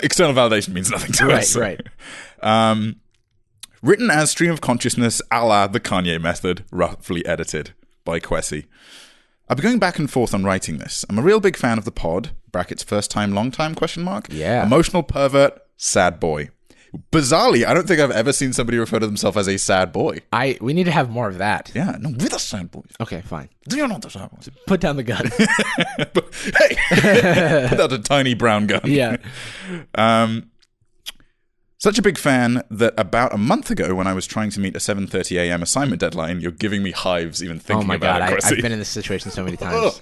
B: External validation means nothing to us.
A: Right.
B: Written as stream of consciousness a la the Kanye method, roughly edited by Quessy. I've been going back and forth on writing this. I'm a real big fan of the pod, brackets first time, long time, question mark.
A: Yeah.
B: Emotional pervert, sad boy. Bizarrely, I don't think I've ever seen somebody refer to themselves as a sad boy.
A: We need to have more of that.
B: Yeah, no, we're the sad boys.
A: Okay, fine.
B: Do you know the sad boys?
A: Put down the gun.
B: Hey! Put out a tiny brown gun.
A: Yeah.
B: Such a big fan that about a month ago when I was trying to meet a 7:30 a.m. assignment deadline, you're giving me hives even thinking about it, Quessy.
A: I've been in this situation so many times.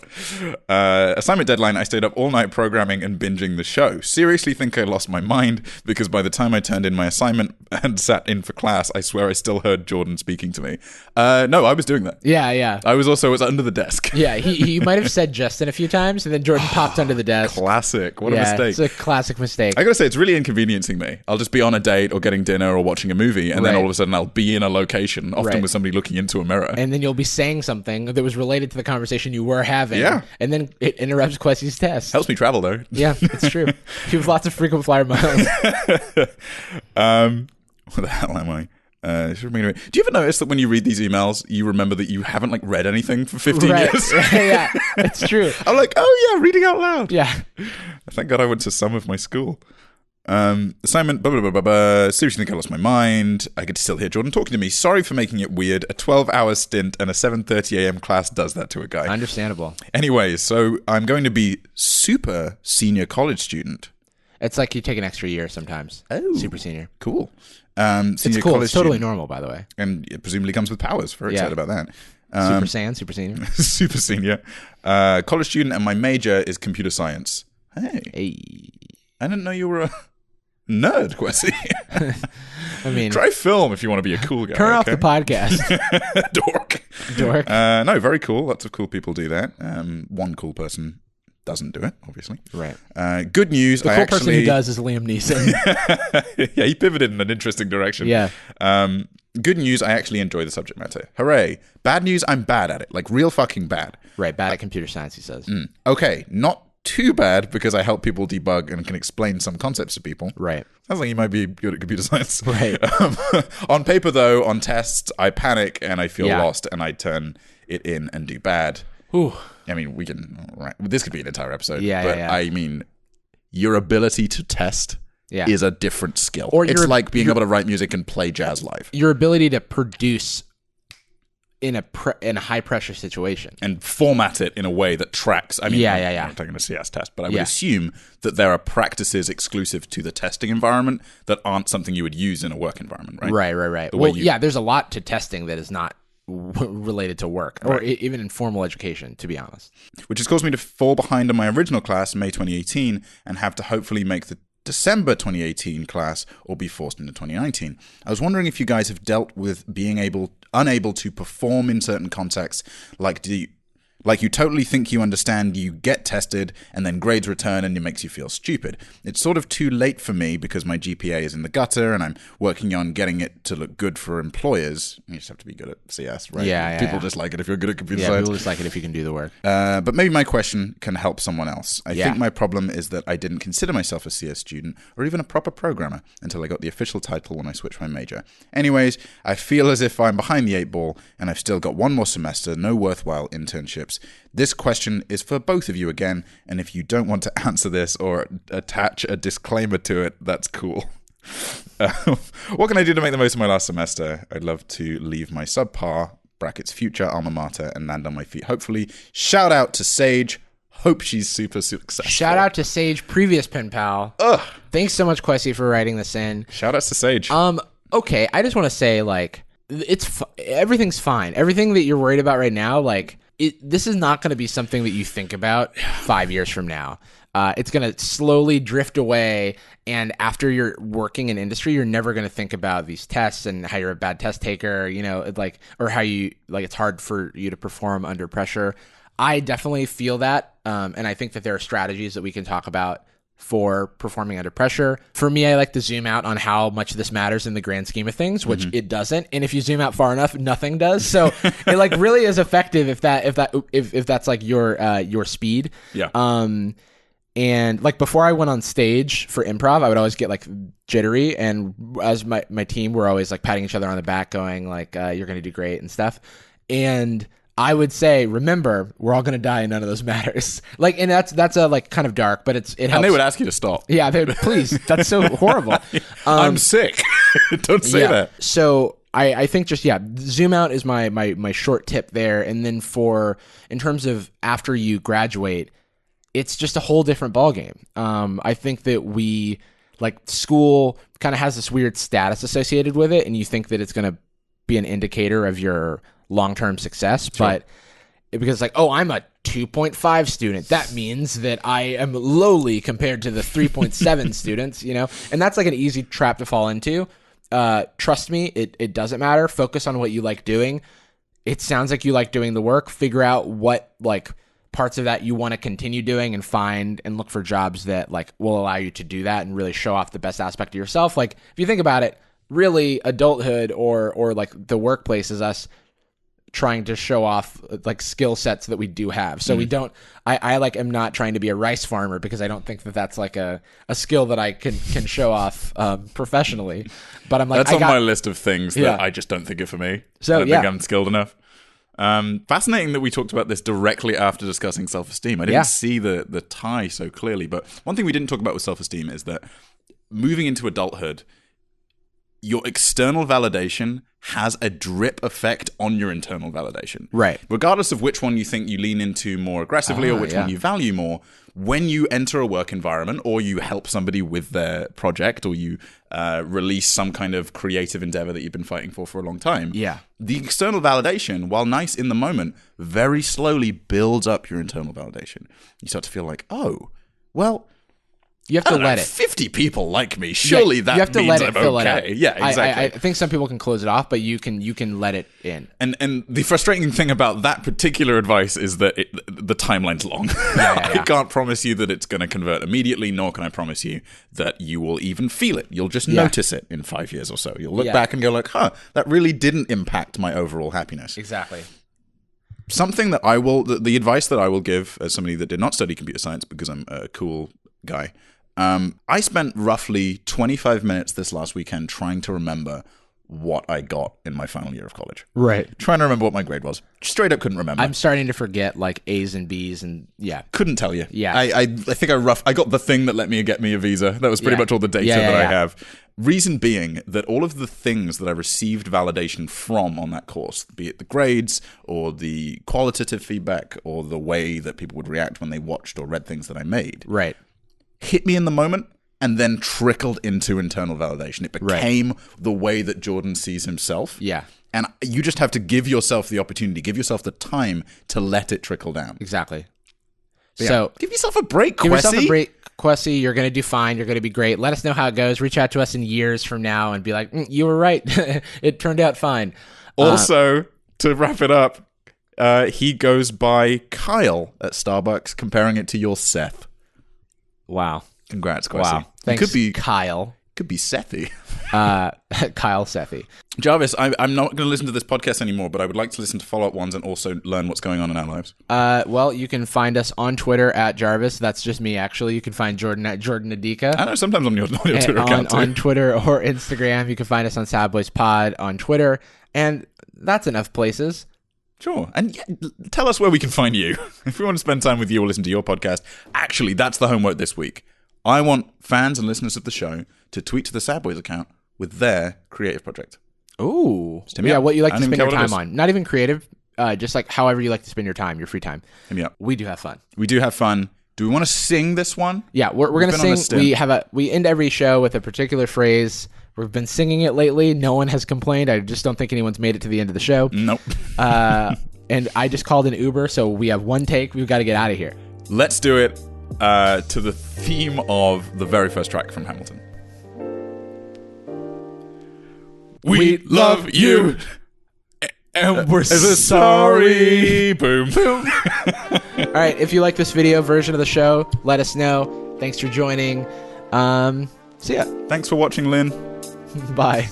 B: Assignment deadline, I stayed up all night programming and binging the show. Seriously think I lost my mind because by the time I turned in my assignment and sat in for class, I swear I still heard Jordan speaking to me. No, I was doing that.
A: Yeah.
B: I was under the desk.
A: Yeah, he might have said Justin a few times, and then Jordan popped under the desk.
B: Classic. What a mistake.
A: It's a classic mistake.
B: I gotta say, it's really inconveniencing me. I'll just be on a date or getting dinner or watching a movie, and then all of a sudden I'll be in a location, often with somebody looking into a mirror.
A: And then you'll be saying something that was related to the conversation you were having.
B: Yeah.
A: And then it interrupts Quessy's test.
B: Helps me travel, though.
A: Yeah, it's true. You have lots of frequent flyer miles.
B: What the hell am I? Do you ever notice that when you read these emails, you remember that you haven't read anything for 15 years?
A: Yeah, it's true.
B: I'm like, oh yeah, reading out loud.
A: Yeah.
B: Thank God I went to some of my school. Assignment, blah, blah, blah, blah, blah. Seriously think I lost my mind. I could still hear Jordan talking to me. Sorry for making it weird. A 12-hour stint and a 7:30 a.m. class does that to a guy.
A: Understandable.
B: Anyways, so I'm going to be super senior college student.
A: It's like you take an extra year sometimes.
B: Oh.
A: Super senior.
B: Cool.
A: It's
B: Senior
A: cool.
B: college
A: It's totally
B: student.
A: normal, by the way.
B: And it presumably comes with powers. Very excited about that.
A: Super Saiyan, super senior.
B: Super senior. College student, and my major is computer science. Hey. I didn't know you were a nerd, Quessy.
A: I mean,
B: try film if you want to be a cool guy.
A: Turn off the podcast.
B: Dork. No, very cool. Lots of cool people do that. One cool person doesn't do it, obviously.
A: Right.
B: Good news.
A: The cool person who does is Liam Neeson.
B: Yeah, he pivoted in an interesting direction.
A: Yeah.
B: Good news. I actually enjoy the subject matter. Hooray. Bad news. I'm bad at it. Like real fucking bad.
A: Right. Bad at computer science, he says.
B: Okay. Not too bad because I help people debug and can explain some concepts to people.
A: Right.
B: Sounds like you might be good at computer science.
A: Right.
B: On paper, though, on tests, I panic and I feel lost and I turn it in and do bad.
A: Ooh.
B: I mean, we can... Right, this could be an entire episode.
A: Yeah,
B: but
A: yeah.
B: I mean, your ability to test is a different skill.
A: Or
B: it's like being able to write music and play jazz live.
A: Your ability to produce in a high pressure situation
B: and format it in a way that tracks. I mean, I'm not taking a CS test, but I would assume that there are practices exclusive to the testing environment that aren't something you would use in a work environment, right?
A: Right. Well, there's a lot to testing that is not related to work or even in formal education, to be honest.
B: Which has caused me to fall behind on my original class, May 2018, and have to hopefully make the December 2018 class or be forced into 2019. I was wondering if you guys have dealt with being unable to perform in certain contexts, like you totally think you understand, you get tested, and then grades return and it makes you feel stupid. It's sort of too late for me because my GPA is in the gutter and I'm working on getting it to look good for employers. You just have to be good at CS, right?
A: Yeah.
B: People just like it if you're good at computer science.
A: Yeah, people just like it if you can do the work.
B: But maybe my question can help someone else. I think my problem is that I didn't consider myself a CS student or even a proper programmer until I got the official title when I switched my major. Anyways, I feel as if I'm behind the 8 ball and I've still got one more semester, no worthwhile internships. This question is for both of you again, and if you don't want to answer this or attach a disclaimer to it, that's cool. What can I do to make the most of my last semester? I'd love to leave my subpar, brackets future alma mater, and land on my feet. Hopefully, shout out to Sage. Hope she's super successful.
A: Shout out to Sage, previous pen pal. Thanks so much, Quessy, for writing this in.
B: Shout outs to Sage.
A: Okay, I just want to say, everything's fine. Everything that you're worried about right now, this is not going to be something that you think about 5 years from now. It's going to slowly drift away, and after you're working in industry, you're never going to think about these tests and how you're a bad test taker, or how it's hard for you to perform under pressure. I definitely feel that, and I think that there are strategies that we can talk about for performing under pressure. For me, I like to zoom out on how much this matters in the grand scheme of things, which it doesn't. And if you zoom out far enough, nothing does. So it really is effective if that's like your speed.
C: Yeah.
A: And before I went on stage for improv, I would always get jittery, and as my team were always patting each other on the back, going you're going to do great and stuff. And I would say, remember, we're all going to die and none of those matters. And that's a kind of dark, but it helps.
C: And they would ask you to stop.
A: Yeah, they would, please. That's so horrible.
C: I'm sick. Don't say that.
A: So I think just, zoom out is my short tip there. And then in terms of after you graduate, it's just a whole different ballgame. I think that school kind of has this weird status associated with it, and you think that it's going to be an indicator of your long-term success, but because I'm a 2.5 student, that means that I am lowly compared to the 3.7 students, and that's an easy trap to fall into. Trust me, it doesn't matter. Focus on what you like doing. It sounds like you like doing the work. Figure out what parts of that you want to continue doing, and find and look for jobs that will allow you to do that and really show off the best aspect of yourself. If you think about it, really adulthood or the workplace is us trying to show off skill sets that we do have. So we don't, I am not trying to be a rice farmer, because I don't think that that's a skill that I can show off professionally. But I'm
C: that's on my list of things that I just don't think are for me. So I don't think I'm skilled enough. Fascinating that we talked about this directly after discussing self-esteem. I didn't see the tie so clearly, but one thing we didn't talk about with self-esteem is that moving into adulthood, your external validation has a drip effect on your internal validation.
A: Right.
C: Regardless of which one you think you lean into more aggressively or which one you value more, when you enter a work environment or you help somebody with their project or you release some kind of creative endeavor that you've been fighting for a long time, the external validation, while nice in the moment, very slowly builds up your internal validation. You start to feel oh, well,
A: you have to let it.
C: 50 people like me. Surely that means I'm okay. Yeah, exactly.
A: I think some people can close it off, but you can let it in.
C: And the frustrating thing about that particular advice is that the timeline's long. I can't promise you that it's going to convert immediately, nor can I promise you that you will even feel it. You'll just notice it in 5 years or so. You'll look back and go that really didn't impact my overall happiness.
A: Exactly.
C: Something that the advice that I will give as somebody that did not study computer science because I'm a cool guy, I spent roughly 25 minutes this last weekend trying to remember what I got in my final year of college.
A: Right.
C: Trying to remember what my grade was. Straight up couldn't remember.
A: I'm starting to forget A's and B's and
C: couldn't tell you.
A: Yeah.
C: I think I got the thing that let me get me a visa. That was pretty much all the data that I have. Reason being that all of the things that I received validation from on that course, be it the grades or the qualitative feedback or the way that people would react when they watched or read things that I made.
A: Right.
C: Hit me in the moment and then trickled into internal validation. It became the way that Jordan sees himself.
A: Yeah.
C: And you just have to give yourself the opportunity, give yourself the time to let it trickle down.
A: Exactly.
C: But
A: so
C: give yourself a break, Kwesi.
A: Give yourself a break, Kwesi. You're going to do fine. You're going to be great. Let us know how it goes. Reach out to us in years from now and be like, you were right. It turned out fine.
C: Also, to wrap it up, he goes by Kyle at Starbucks, comparing it to your Seth.
A: Wow.
C: Congrats, Kwesi.
A: Wow. Thanks,
C: could be
A: Kyle.
C: Could be Sethy.
A: Kyle Sethy.
C: Jarvis, I'm not going to listen to this podcast anymore, but I would like to listen to follow-up ones and also learn what's going on in our lives.
A: Well, you can find us on Twitter at Jarvis. That's just me, actually. You can find Jordan at Jordan Adika.
C: I know, sometimes on your Twitter account, too.
A: On Twitter or Instagram. You can find us on Sad Boyz Pod on Twitter. And that's enough places.
C: Sure. And tell us where we can find you. If we want to spend time with you or listen to your podcast, actually, that's the homework this week. I want fans and listeners of the show to tweet to the Sad Boyz account with their creative project.
A: Ooh. Yeah, what you like to spend your time on. Not even creative, just however you like to spend your time, your free time.
C: Hit me up.
A: We do have fun.
C: We do have fun. Do we want to sing this one?
A: Yeah, we're going to sing. We end every show with a particular phrase. We've been singing it lately. No one has complained. I just don't think anyone's made it to the end of the show.
C: Nope.
A: and I just called an Uber, so we have one take. We've got to get out of here.
C: Let's do it to the theme of the very first track from Hamilton. We love you, and we're sorry. Boom. Boom.
A: All right, if you like this video version of the show, let us know. Thanks for joining. See ya.
C: Thanks for watching, Lynn.
A: Bye.